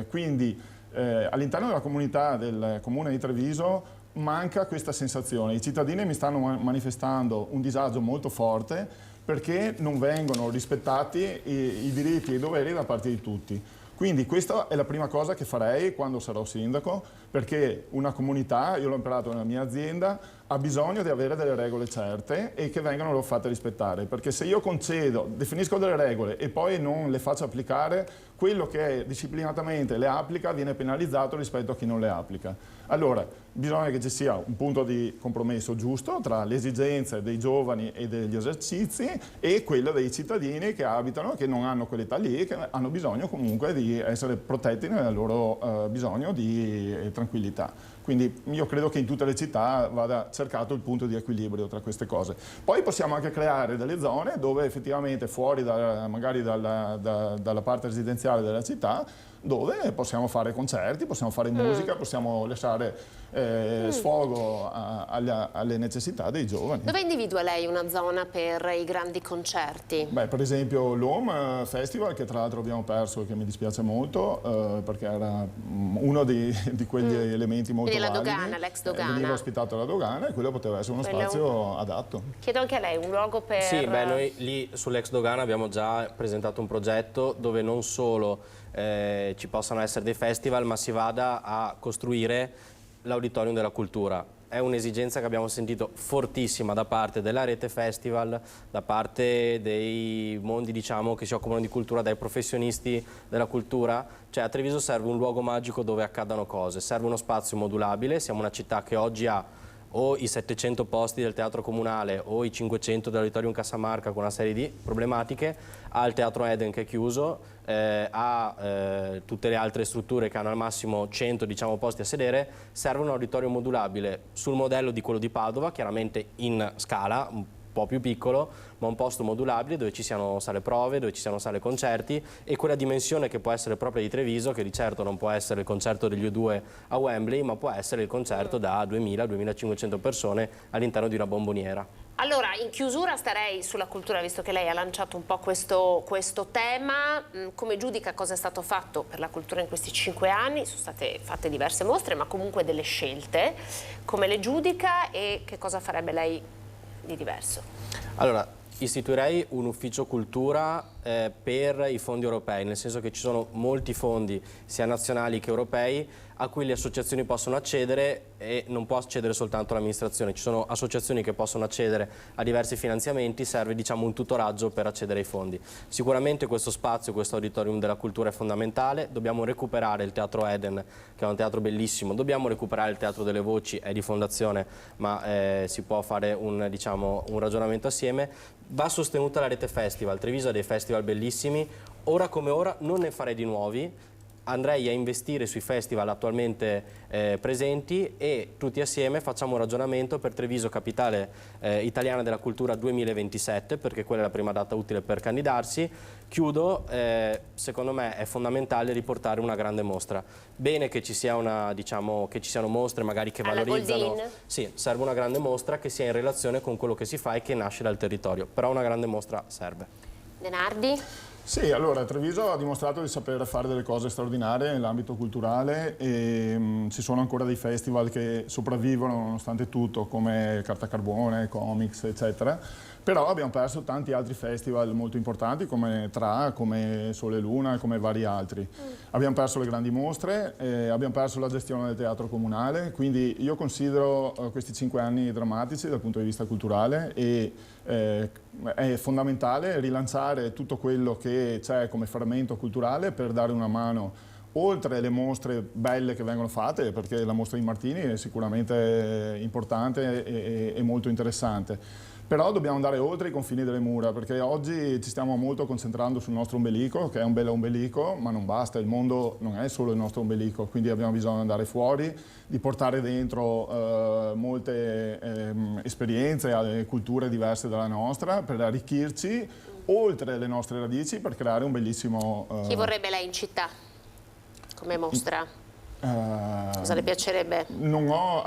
Quindi all'interno della comunità del Comune di Treviso manca questa sensazione. I cittadini mi stanno manifestando un disagio molto forte perché non vengono rispettati i diritti e i doveri da parte di tutti. Quindi questa è la prima cosa che farei quando sarò sindaco, perché una comunità, io l'ho imparato nella mia azienda, ha bisogno di avere delle regole certe e che vengano fatte rispettare, perché se io concedo, definisco delle regole e poi non le faccio applicare, quello che disciplinatamente le applica viene penalizzato rispetto a chi non le applica. Allora, bisogna che ci sia un punto di compromesso giusto tra le esigenze dei giovani e degli esercizi e quelle dei cittadini che abitano, che non hanno quell'età lì e che hanno bisogno comunque di essere protetti nel loro bisogno di tranquillità. Quindi io credo che in tutte le città vada cercato il punto di equilibrio tra queste cose. Poi possiamo anche creare delle zone dove effettivamente fuori magari dalla parte residenziale della città, dove possiamo fare concerti, possiamo fare musica, possiamo lasciare sfogo alle necessità dei giovani. Dove individua lei una zona per i grandi concerti? Beh, per esempio l'Home Festival, che tra l'altro abbiamo perso e che mi dispiace molto, perché era uno di quegli elementi molto validi. La dogana, l'ex dogana. Veniva ospitato alla dogana e quello poteva essere uno spazio adatto. Chiedo anche a lei, un luogo per... Sì, beh, noi lì sull'ex dogana abbiamo già presentato un progetto dove non solo ci possano essere dei festival, ma si vada a costruire l'auditorium della cultura. È un'esigenza che abbiamo sentito fortissima da parte della rete festival, da parte dei mondi, diciamo, che si occupano di cultura, dai professionisti della cultura. Cioè a Treviso serve un luogo magico dove accadano cose, serve uno spazio modulabile. Siamo una città che oggi ha o i 700 posti del teatro comunale o i 500 dell'auditorium Casamarca con una serie di problematiche, ha il teatro Eden che è chiuso, ha tutte le altre strutture che hanno al massimo 100, diciamo, posti a sedere. Serve un auditorio modulabile sul modello di quello di Padova, chiaramente in scala un po' più piccolo, ma un posto modulabile dove ci siano sale prove, dove ci siano sale concerti e quella dimensione che può essere propria di Treviso, che di certo non può essere il concerto degli U2 a Wembley, ma può essere il concerto da 2000-2500 persone all'interno di una bomboniera. Allora, in chiusura starei sulla cultura, visto che lei ha lanciato un po' questo tema. Come giudica cosa è stato fatto per la cultura in questi 5 anni? Sono state fatte diverse mostre, ma comunque delle scelte. Come le giudica e che cosa farebbe lei di diverso? Allora, Istituirei un ufficio cultura per i fondi europei, nel senso che ci sono molti fondi, sia nazionali che europei, a cui le associazioni possono accedere e non può accedere soltanto l'amministrazione. Ci sono associazioni che possono accedere a diversi finanziamenti, serve un tutoraggio per accedere ai fondi. Sicuramente questo spazio, questo auditorium della cultura è fondamentale, dobbiamo recuperare il Teatro Eden, che è un teatro bellissimo, dobbiamo recuperare il Teatro delle Voci, è di fondazione, ma si può fare un ragionamento assieme. Va sostenuta la rete festival, Treviso ha dei festival bellissimi, ora come ora non ne farei di nuovi, andrei a investire sui festival attualmente presenti e tutti assieme facciamo un ragionamento per Treviso Capitale Italiana della Cultura 2027, perché quella è la prima data utile per candidarsi. Chiudo, secondo me è fondamentale riportare una grande mostra. Bene che ci sia che ci siano mostre magari che valorizzano. Sì, serve una grande mostra che sia in relazione con quello che si fa e che nasce dal territorio, però una grande mostra serve. De Nardi? Sì, allora Treviso ha dimostrato di saper fare delle cose straordinarie nell'ambito culturale e ci sono ancora dei festival che sopravvivono nonostante tutto, come Carta Carbone, Comics, eccetera. Però abbiamo perso tanti altri festival molto importanti come Tra, come Sole e Luna e come vari altri. Abbiamo perso le grandi mostre, abbiamo perso la gestione del teatro comunale, quindi io considero questi 5 anni drammatici dal punto di vista culturale e è fondamentale rilanciare tutto quello che c'è come fermento culturale per dare una mano oltre le mostre belle che vengono fatte, perché la mostra di Martini è sicuramente importante e molto interessante. Però dobbiamo andare oltre i confini delle mura, perché oggi ci stiamo molto concentrando sul nostro ombelico, che è un bel ombelico, ma non basta, il mondo non è solo il nostro ombelico, quindi abbiamo bisogno di andare fuori, di portare dentro molte esperienze e culture diverse dalla nostra, per arricchirci oltre le nostre radici, per creare un bellissimo... Chi vorrebbe lei in città come mostra? Cosa le piacerebbe? Non ho...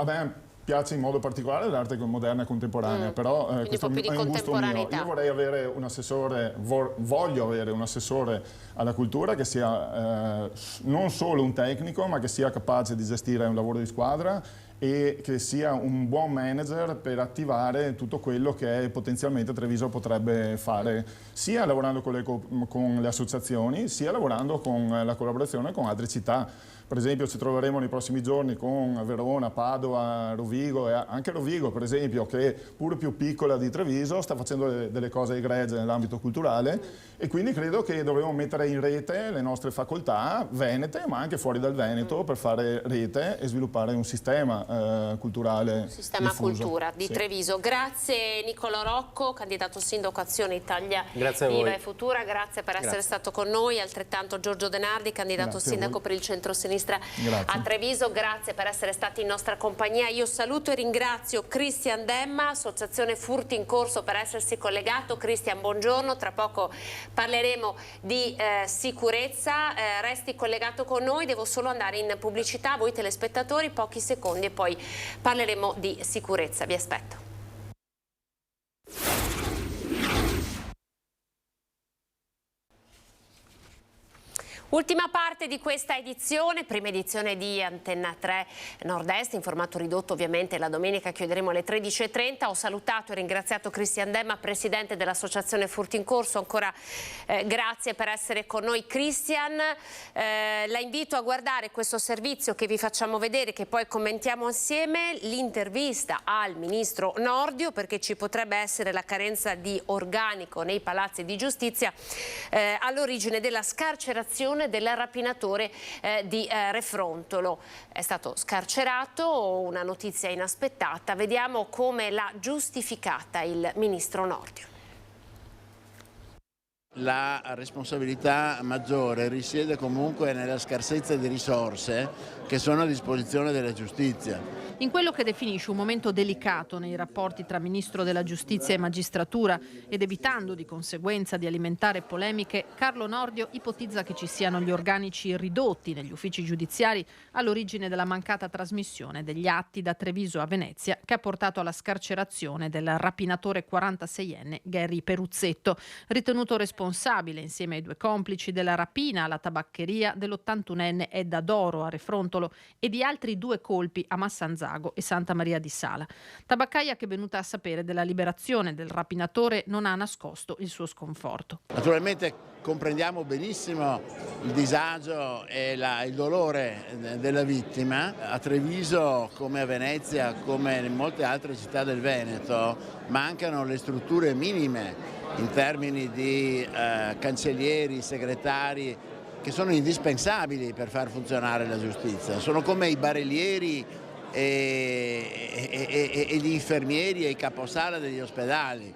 piace in modo particolare l'arte moderna e contemporanea, però questo è un gusto mio. Io vorrei avere un assessore, voglio avere un assessore alla cultura che sia non solo un tecnico, ma che sia capace di gestire un lavoro di squadra e che sia un buon manager per attivare tutto quello che potenzialmente Treviso potrebbe fare, sia lavorando con le associazioni, sia lavorando con la collaborazione con altre città. Per esempio ci troveremo nei prossimi giorni con Verona, Padova, Rovigo e anche Rovigo per esempio, che pur più piccola di Treviso sta facendo delle cose egregie nell'ambito culturale e quindi credo che dovremo mettere in rete le nostre facoltà venete ma anche fuori dal Veneto per fare rete e sviluppare un sistema culturale. Un sistema diffuso. Cultura di Treviso. Grazie Nicolò Rocco, candidato sindaco Azione Italia Viva e Futura, grazie per essere stato con noi, altrettanto Giorgio De Nardi, candidato sindaco per il centro-sinistra a Treviso, grazie per essere stati in nostra compagnia. Io saluto e ringrazio Cristian Demma, Associazione Furti in Corso, per essersi collegato. Cristian, buongiorno, tra poco parleremo di sicurezza, resti collegato con noi, devo solo andare in pubblicità, voi telespettatori, pochi secondi e poi parleremo di sicurezza, vi aspetto. Ultima parte di questa edizione, prima edizione di Antenna 3 Nord-Est, in formato ridotto ovviamente la domenica chiuderemo alle 13:30. Ho salutato e ringraziato Cristian Demma, presidente dell'Associazione Furti in Corso, ancora grazie per essere con noi Cristian. La invito a guardare questo servizio che vi facciamo vedere, che poi commentiamo assieme, l'intervista al ministro Nordio, perché ci potrebbe essere la carenza di organico nei palazzi di giustizia all'origine della scarcerazione del rapinatore di Refrontolo. È stato scarcerato, una notizia inaspettata. Vediamo come l'ha giustificata il ministro Nordio. La responsabilità maggiore risiede comunque nella scarsezza di risorse che sono a disposizione della giustizia. In quello che definisce un momento delicato nei rapporti tra Ministro della Giustizia e Magistratura ed evitando di conseguenza di alimentare polemiche, Carlo Nordio ipotizza che ci siano gli organici ridotti negli uffici giudiziari all'origine della mancata trasmissione degli atti da Treviso a Venezia che ha portato alla scarcerazione del rapinatore 46enne Gary Peruzzetto, ritenuto responsabile responsabile, insieme ai 2 complici, della rapina alla tabaccheria dell'81enne Edda Doro a Refrontolo e di altri 2 colpi a Massanzago e Santa Maria di Sala. Tabaccaia che, venuta a sapere della liberazione del rapinatore, non ha nascosto il suo sconforto. Naturalmente comprendiamo benissimo il disagio e il dolore della vittima. A Treviso, come a Venezia, come in molte altre città del Veneto, mancano le strutture minime in termini di cancellieri, segretari, che sono indispensabili per far funzionare la giustizia. Sono come i barellieri e gli infermieri e i caposala degli ospedali.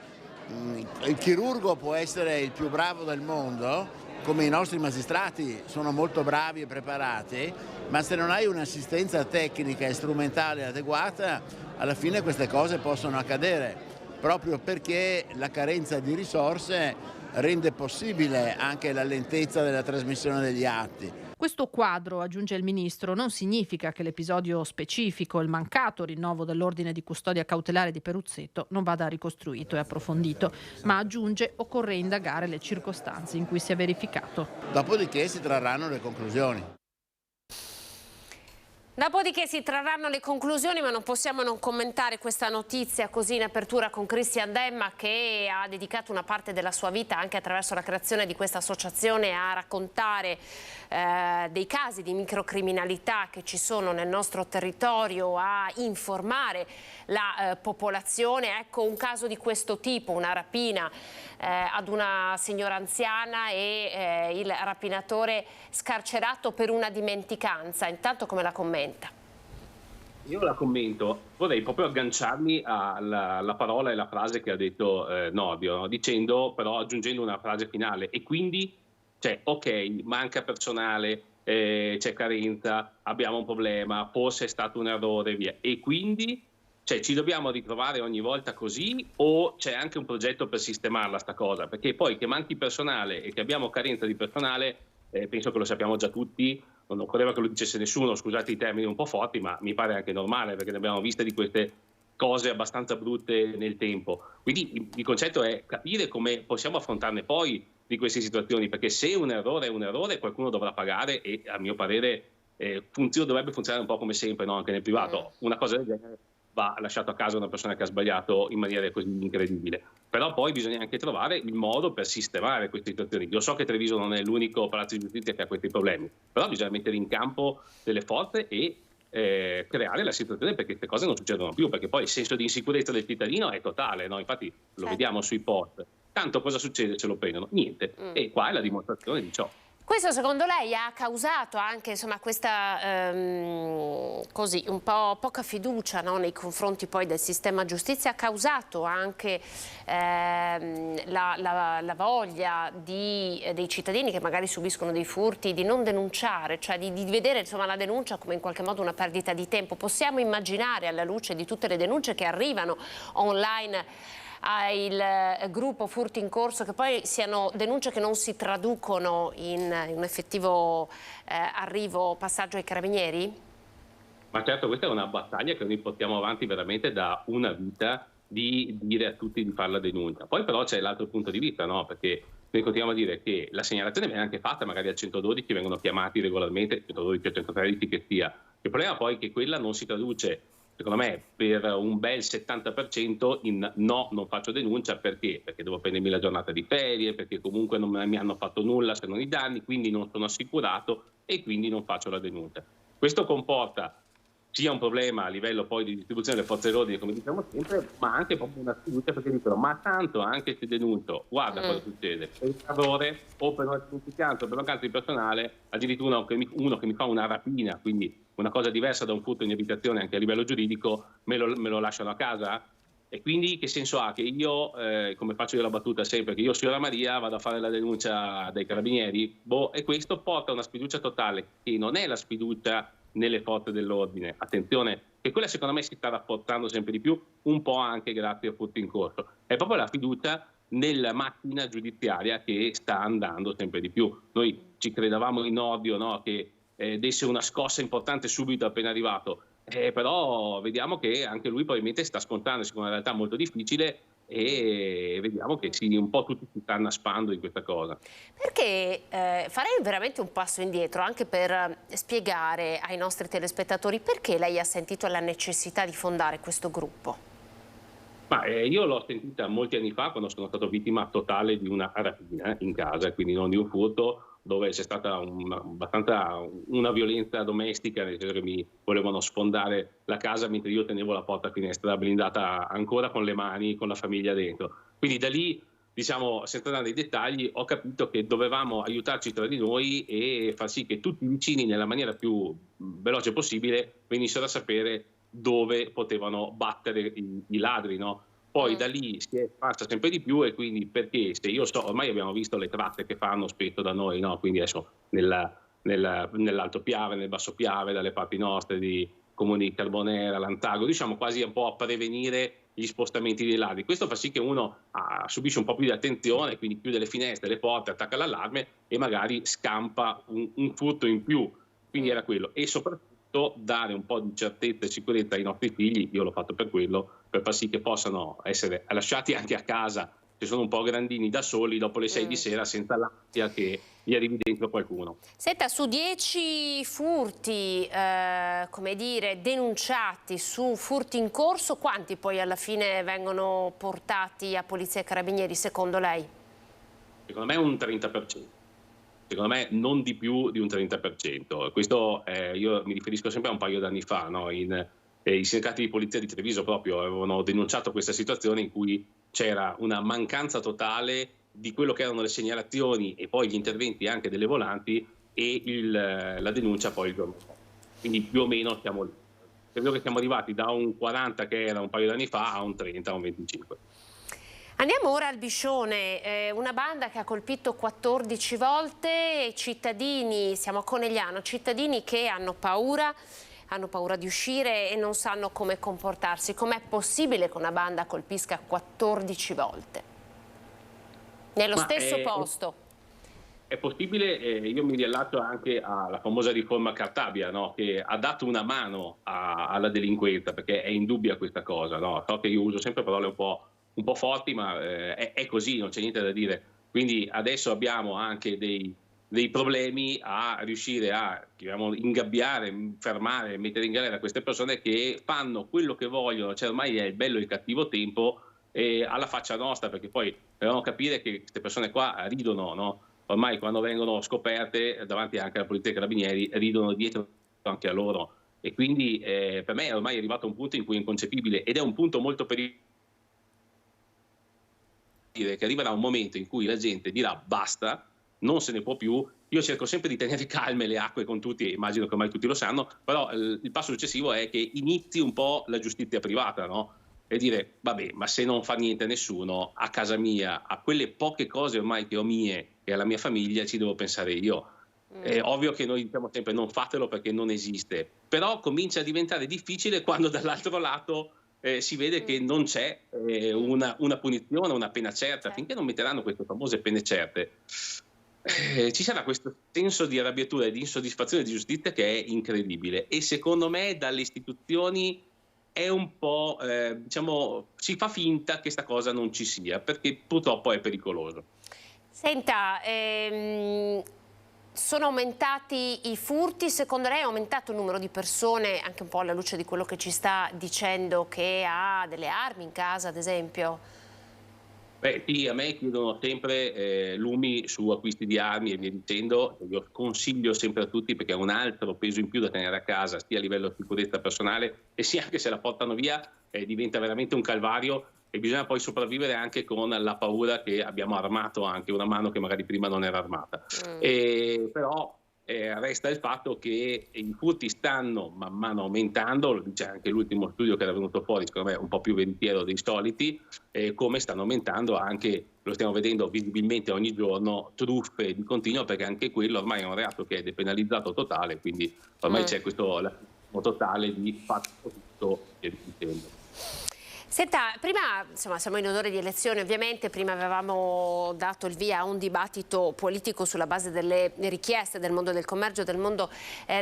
Il chirurgo può essere il più bravo del mondo, come i nostri magistrati sono molto bravi e preparati, ma se non hai un'assistenza tecnica e strumentale adeguata, alla fine queste cose possono accadere, proprio perché la carenza di risorse rende possibile anche la lentezza della trasmissione degli atti. Questo quadro, aggiunge il ministro, non significa che l'episodio specifico, il mancato rinnovo dell'ordine di custodia cautelare di Peruzzetto, non vada ricostruito e approfondito, ma aggiunge occorre indagare le circostanze in cui si è verificato. Dopodiché si trarranno le conclusioni. Dopodiché si trarranno le conclusioni, ma non possiamo non commentare questa notizia così in apertura con Christian Demma, che ha dedicato una parte della sua vita anche attraverso la creazione di questa associazione a raccontare dei casi di microcriminalità che ci sono nel nostro territorio, a informare la popolazione. Ecco un caso di questo tipo, una rapina ad una signora anziana e il rapinatore scarcerato per una dimenticanza. Intanto come la commenta? Io la commento, vorrei proprio agganciarmi alla parola e la frase che ha detto Nordio, no? Dicendo, però aggiungendo una frase finale, e quindi, cioè, ok, manca personale, c'è carenza, abbiamo un problema, forse è stato un errore, via, e quindi, cioè, ci dobbiamo ritrovare ogni volta così o c'è anche un progetto per sistemarla sta cosa? Perché poi che manchi personale e che abbiamo carenza di personale, penso che lo sappiamo già tutti. Non occorreva che lo dicesse nessuno, scusate i termini un po' forti, ma mi pare anche normale, perché ne abbiamo viste di queste cose abbastanza brutte nel tempo. Quindi il concetto è capire come possiamo affrontarne poi di queste situazioni, perché se un errore è un errore, qualcuno dovrà pagare e a mio parere dovrebbe funzionare un po' come sempre, no? Anche nel privato. Una cosa del genere va lasciato a casa una persona che ha sbagliato in maniera così incredibile. Però poi bisogna anche trovare il modo per sistemare queste situazioni. Io so che Treviso non è l'unico palazzo di giustizia che ha questi problemi, però bisogna mettere in campo delle forze e creare la situazione perché queste cose non succedono più, perché poi il senso di insicurezza del cittadino è totale, no? Infatti lo vediamo sui post. Tanto cosa succede se lo prendono? Niente. E qua è la dimostrazione di ciò. Questo secondo lei ha causato anche insomma, questa così un po' poca fiducia, no, nei confronti poi del sistema giustizia, ha causato anche la voglia dei cittadini che magari subiscono dei furti di non denunciare, cioè di vedere insomma, la denuncia come in qualche modo una perdita di tempo. Possiamo immaginare, alla luce di tutte le denunce che arrivano online al gruppo Furti in Corso, che poi siano denunce che non si traducono in un effettivo passaggio ai carabinieri? Ma certo, questa è una battaglia che noi portiamo avanti veramente da una vita, di dire a tutti di fare la denuncia. Poi però c'è l'altro punto di vista, no? Perché noi continuiamo a dire che la segnalazione viene anche fatta magari al 112, vengono chiamati regolarmente, 112 o 113 che sia. Il problema poi è che quella non si traduce, secondo me, per un bel 70% in no, non faccio denuncia. Perché? Perché devo prendermi la giornata di ferie, perché comunque non mi hanno fatto nulla se non i danni, quindi non sono assicurato e quindi non faccio la denuncia. Questo comporta sia un problema a livello poi di distribuzione delle forze dell'ordine, come diciamo sempre, ma anche proprio una sfiducia, perché dicono ma tanto anche se denuncio, guarda cosa succede, per un errore o per una dimenticanza o per mancanza di personale, addirittura uno che mi fa una rapina, quindi una cosa diversa da un furto in abitazione anche a livello giuridico, me lo lasciano a casa? E quindi che senso ha che io, come faccio io la battuta sempre, che io signora Maria vado a fare la denuncia dai carabinieri? E questo porta a una sfiducia totale, che non è la sfiducia nelle forze dell'ordine. Attenzione, che quella secondo me si sta rafforzando sempre di più, un po' anche grazie a Furti in Corso. È proprio la fiducia nella macchina giudiziaria che sta andando sempre di più. Noi ci credevamo in Nordio, no? Che desse una scossa importante subito appena arrivato, però vediamo che anche lui probabilmente sta scontando una realtà molto difficile e vediamo che un po' tutti si stanno naspando in questa cosa. Perché farei veramente un passo indietro anche per spiegare ai nostri telespettatori perché lei ha sentito la necessità di fondare questo gruppo. Ma io l'ho sentita molti anni fa quando sono stato vittima totale di una rapina in casa, quindi non di un furto, dove c'è stata una violenza domestica, nel senso che mi volevano sfondare la casa mentre io tenevo la porta finestra blindata ancora con le mani, con la famiglia dentro. Quindi da lì, diciamo, senza andare nei dettagli, ho capito che dovevamo aiutarci tra di noi e far sì che tutti i vicini, nella maniera più veloce possibile, venissero a sapere dove potevano battere i ladri, no? Poi da lì si è fatta sempre di più, e quindi perché se io so, ormai abbiamo visto le tratte che fanno spesso da noi, no? Quindi adesso nell'Alto Piave, nel Basso Piave, dalle parti nostre di Comuni di Carbonera, Lantago, diciamo quasi un po' a prevenire gli spostamenti dei ladri. Questo fa sì che uno subisce un po' più di attenzione, quindi chiude le finestre, le porte, attacca l'allarme e magari scampa un furto in più. Quindi era quello. E soprattutto dare un po' di certezza e sicurezza ai nostri figli, io l'ho fatto per quello, per far sì che possano essere lasciati anche a casa, se sono un po' grandini, da soli dopo le 6 di sera, senza l'ansia che gli arrivi dentro qualcuno. Senta, su 10 furti, come dire, denunciati, su furti in corso, quanti poi alla fine vengono portati a Polizia e Carabinieri, secondo lei? Secondo me un 30%. Secondo me non di più di un 30%. Questo io mi riferisco sempre a un paio d'anni fa, no? I sindacati di polizia di Treviso proprio avevano denunciato questa situazione in cui c'era una mancanza totale di quello che erano le segnalazioni e poi gli interventi anche delle volanti e la denuncia poi il giorno dopo. Quindi più o meno siamo lì. Credo che siamo arrivati da un 40 che era un paio d'anni fa a un 30, a un 25. Andiamo ora al Biscione, una banda che ha colpito 14 volte cittadini, siamo a Conegliano, cittadini che hanno paura di uscire e non sanno come comportarsi. Com'è possibile che una banda colpisca 14 volte nello stesso posto? È possibile, io mi riallaccio anche alla famosa riforma Cartabia, no? Che ha dato una mano alla delinquenza, perché è indubbia questa cosa, no? So che io uso sempre parole un po' forti, ma è così, non c'è niente da dire. Quindi adesso abbiamo anche dei problemi a riuscire a ingabbiare, fermare, mettere in galera queste persone che fanno quello che vogliono, cioè ormai è il bello e il cattivo tempo, alla faccia nostra, perché poi dobbiamo capire che queste persone qua ridono, no? Ormai quando vengono scoperte davanti anche alla Polizia e ai Carabinieri ridono dietro anche a loro, e quindi per me ormai è arrivato un punto in cui è inconcepibile, ed è un punto molto pericoloso, che arriverà un momento in cui la gente dirà basta, non se ne può più. Io cerco sempre di tenere calme le acque con tutti, immagino che ormai tutti lo sanno, però il passo successivo è che inizi un po' la giustizia privata, no? E dire vabbè, ma se non fa niente nessuno, a casa mia, a quelle poche cose ormai che ho mie e alla mia famiglia ci devo pensare io. È ovvio che noi diciamo sempre non fatelo perché non esiste, però comincia a diventare difficile quando dall'altro lato si vede che non c'è una punizione, una pena certa. Finché non metteranno queste famose pene certe, ci sarà questo senso di arrabbiatura e di insoddisfazione di giustizia che è incredibile, e secondo me dalle istituzioni è un po', diciamo, si fa finta che questa cosa non ci sia, perché purtroppo è pericoloso. Senta, sono aumentati i furti, secondo lei è aumentato il numero di persone, anche un po' alla luce di quello che ci sta dicendo, che ha delle armi in casa, ad esempio? Beh sì, a me chiedono sempre lumi su acquisti di armi e via dicendo. Io consiglio sempre a tutti, perché è un altro peso in più da tenere a casa, sia a livello di sicurezza personale e sia anche se la portano via diventa veramente un calvario, e bisogna poi sopravvivere anche con la paura che abbiamo armato anche una mano che magari prima non era armata. Però resta il fatto che i furti stanno man mano aumentando, lo dice anche l'ultimo studio che era venuto fuori, secondo me un po' più veritiero dei soliti, come stanno aumentando anche, lo stiamo vedendo visibilmente ogni giorno, truffe di continuo, perché anche quello ormai è un reato che è depenalizzato totale, quindi ormai c'è questo totale di fatto tutto e dicendo. Senta, prima, insomma, siamo in odore di elezioni ovviamente, prima avevamo dato il via a un dibattito politico sulla base delle richieste del mondo del commercio, del mondo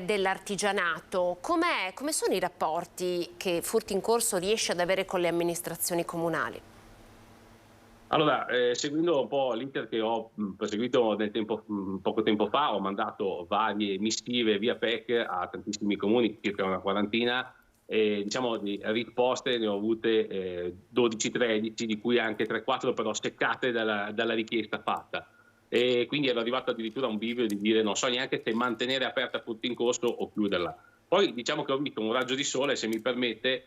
dell'artigianato. Come sono i rapporti che Furti in Corso riesce ad avere con le amministrazioni comunali? Allora, seguendo un po' l'iter che ho proseguito poco tempo fa, ho mandato varie missive via PEC a tantissimi comuni, circa una quarantina, e diciamo di risposte ne ho avute 12-13, di cui anche 3-4 però seccate dalla richiesta fatta. E quindi ero arrivato addirittura a un bivio di dire non so neanche se mantenere aperta Frutti in Corso o chiuderla. Poi diciamo che ho visto un raggio di sole, se mi permette,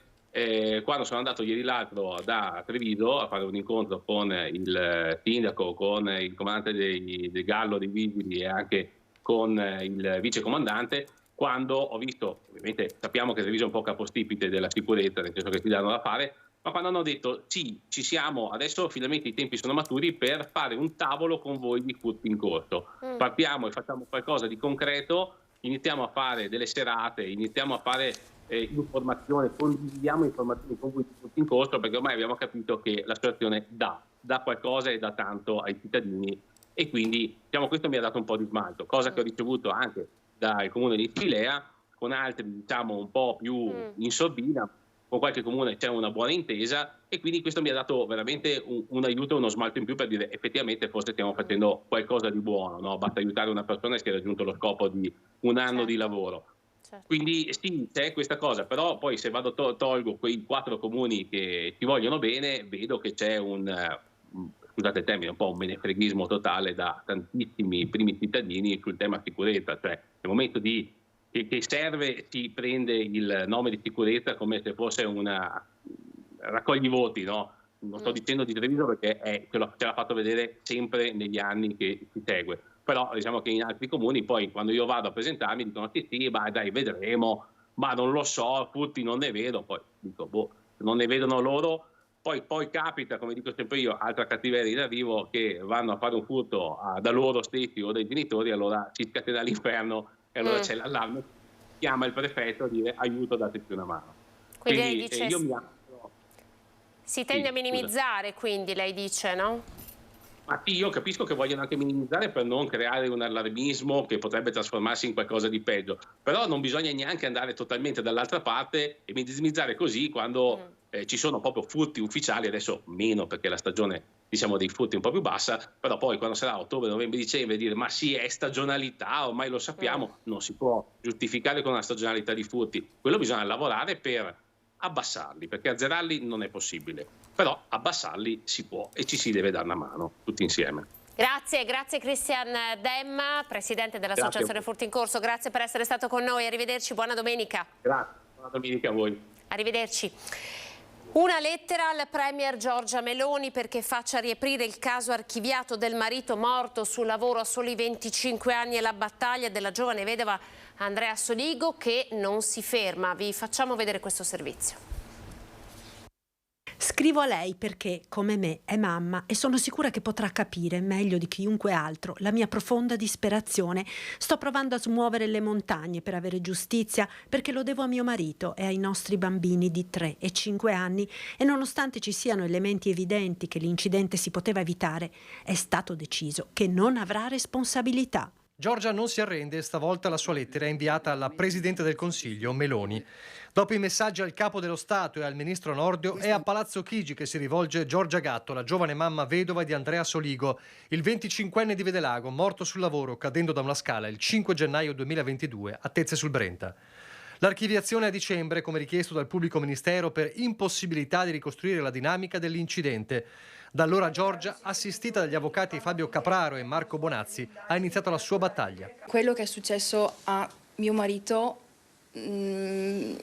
quando sono andato ieri l'altro da Treviso a fare un incontro con il sindaco, con il comandante del Gallo, dei Vigili e anche con il vicecomandante, quando ho visto, ovviamente sappiamo che Treviso è un po' capostipite della sicurezza, nel senso che si danno da fare, ma quando hanno detto sì, ci siamo, adesso finalmente i tempi sono maturi per fare un tavolo con voi di Frutti in Corso. Partiamo e facciamo qualcosa di concreto, iniziamo a fare delle serate, iniziamo a fare informazione, condividiamo informazioni con voi di Frutti in Corso, perché ormai abbiamo capito che l'associazione dà qualcosa e dà tanto ai cittadini, e quindi diciamo, questo mi ha dato un po' di smalto, cosa che ho ricevuto anche dal comune di Filea, con altri diciamo un po' più in sordina, con qualche comune c'è una buona intesa, e quindi questo mi ha dato veramente un aiuto, uno smalto in più per dire effettivamente forse stiamo facendo qualcosa di buono, no? Basta aiutare una persona e si è raggiunto lo scopo di un anno di lavoro. Quindi sì, c'è questa cosa, però poi se vado tolgo quei 4 comuni che ti vogliono bene, vedo che c'è scusate il termine, un po' un menefreghismo totale da tantissimi primi cittadini sul tema sicurezza, cioè nel momento che serve si prende il nome di sicurezza come se fosse una raccogli voti, no? Non sto dicendo di Treviso perché ce l'ha fatto vedere sempre negli anni che si segue, però diciamo che in altri comuni poi quando io vado a presentarmi dicono sì, dai, vedremo, ma non lo so, tutti non ne vedo, poi dico non ne vedono loro, poi capita, come dico sempre io, altra cattiveria in arrivo, che vanno a fare un furto da loro stessi o dai genitori, allora si scatena l'inferno e allora c'è l'allarme, chiama il prefetto a dire aiuto, dateci una mano. Quindi lei dice, si tende a minimizzare, quindi lei dice, no? Ma sì, io capisco che vogliono anche minimizzare per non creare un allarmismo che potrebbe trasformarsi in qualcosa di peggio, però non bisogna neanche andare totalmente dall'altra parte e minimizzare così quando ci sono proprio furti ufficiali, adesso meno perché la stagione diciamo dei furti è un po' più bassa, però poi quando sarà ottobre, novembre, dicembre dire ma sì è stagionalità, ormai lo sappiamo, non si può giustificare con una stagionalità di furti, quello bisogna lavorare per abbassarli, perché azzerarli non è possibile, però abbassarli si può e ci si deve dare una mano tutti insieme. Grazie Cristian Demma, presidente dell'Associazione Furti in Corso, grazie per essere stato con noi, arrivederci, buona domenica. Grazie, buona domenica a voi. Arrivederci. Una lettera al Premier Giorgia Meloni perché faccia riaprire il caso archiviato del marito morto sul lavoro a soli 25 anni e la battaglia della giovane vedova Andrea Soligo che non si ferma. Vi facciamo vedere questo servizio. Scrivo a lei perché, come me, è mamma e sono sicura che potrà capire meglio di chiunque altro la mia profonda disperazione. Sto provando a smuovere le montagne per avere giustizia perché lo devo a mio marito e ai nostri bambini di 3 e 5 anni e nonostante ci siano elementi evidenti che l'incidente si poteva evitare, è stato deciso che non avrà responsabilità. Giorgia non si arrende e stavolta la sua lettera è inviata alla Presidente del Consiglio, Meloni. Dopo i messaggi al Capo dello Stato e al Ministro Nordio, è a Palazzo Chigi che si rivolge Giorgia Gatto, la giovane mamma vedova di Andrea Soligo, il 25enne di Vedelago, morto sul lavoro cadendo da una scala il 5 gennaio 2022 a Tezze sul Brenta. L'archiviazione a dicembre, come richiesto dal pubblico ministero, per impossibilità di ricostruire la dinamica dell'incidente. Da allora Giorgia, assistita dagli avvocati Fabio Capraro e Marco Bonazzi, ha iniziato la sua battaglia. Quello che è successo a mio marito non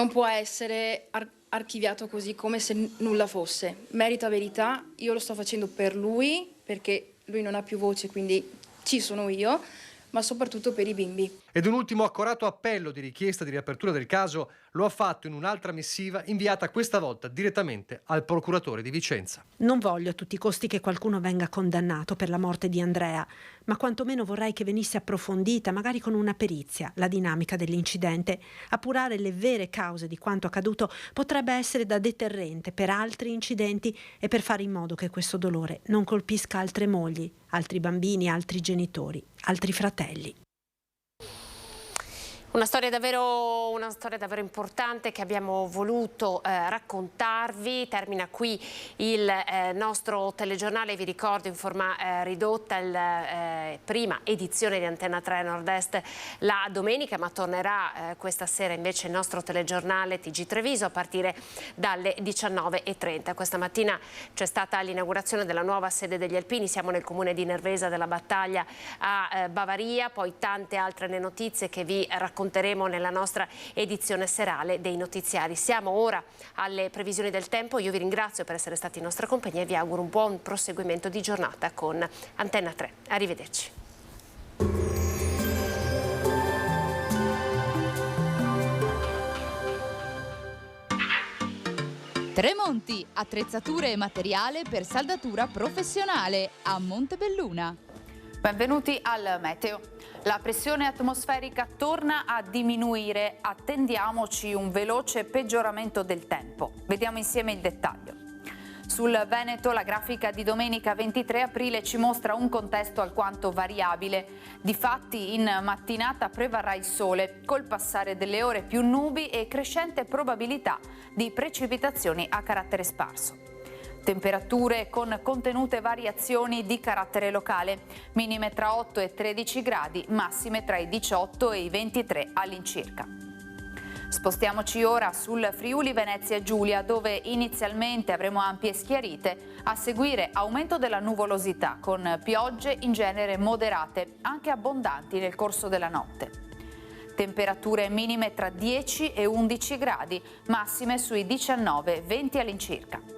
può essere archiviato così come se nulla fosse. Merita verità, io lo sto facendo per lui, perché lui non ha più voce, quindi ci sono io, ma soprattutto per i bimbi. Ed un ultimo accorato appello di richiesta di riapertura del caso lo ha fatto in un'altra missiva inviata questa volta direttamente al procuratore di Vicenza. Non voglio a tutti i costi che qualcuno venga condannato per la morte di Andrea, ma quantomeno vorrei che venisse approfondita, magari con una perizia, la dinamica dell'incidente. Appurare le vere cause di quanto accaduto potrebbe essere da deterrente per altri incidenti e per fare in modo che questo dolore non colpisca altre mogli, altri bambini, altri genitori, altri fratelli. Una storia davvero importante che abbiamo voluto raccontarvi. Termina qui il nostro telegiornale, vi ricordo in forma ridotta, la prima edizione di Antenna 3 Nord-Est la domenica, ma tornerà questa sera invece il nostro telegiornale TG Treviso a partire dalle 19:30. Questa mattina c'è stata l'inaugurazione della nuova sede degli Alpini, siamo nel comune di Nervesa della Battaglia a Bavaria, poi tante altre notizie che vi racconteremo nella nostra edizione serale dei notiziari. Siamo ora alle previsioni del tempo, io vi ringrazio per essere stati in nostra compagnia e vi auguro un buon proseguimento di giornata con Antenna 3. Arrivederci. Tremonti, attrezzature e materiale per saldatura professionale a Montebelluna. Benvenuti al meteo. La pressione atmosferica torna a diminuire, attendiamoci un veloce peggioramento del tempo. Vediamo insieme il dettaglio. Sul Veneto la grafica di domenica 23 aprile ci mostra un contesto alquanto variabile. Difatti in mattinata prevarrà il sole, col passare delle ore più nubi e crescente probabilità di precipitazioni a carattere sparso. Temperature con contenute variazioni di carattere locale, minime tra 8 e 13 gradi, massime tra i 18 e i 23 all'incirca. Spostiamoci ora sul Friuli Venezia Giulia, dove inizialmente avremo ampie schiarite, a seguire aumento della nuvolosità con piogge in genere moderate, anche abbondanti nel corso della notte. Temperature minime tra 10 e 11 gradi, massime sui 19-20 all'incirca.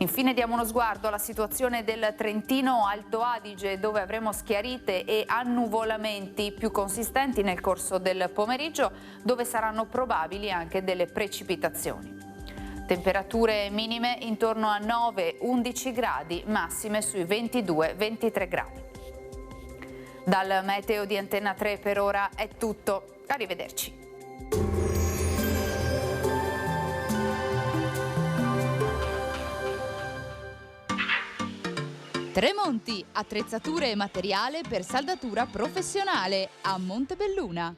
Infine diamo uno sguardo alla situazione del Trentino Alto Adige, dove avremo schiarite e annuvolamenti più consistenti nel corso del pomeriggio, dove saranno probabili anche delle precipitazioni. Temperature minime intorno a 9-11 gradi, massime sui 22-23 gradi. Dal meteo di Antenna 3 per ora è tutto. Arrivederci. Tremonti, attrezzature e materiale per saldatura professionale a Montebelluna.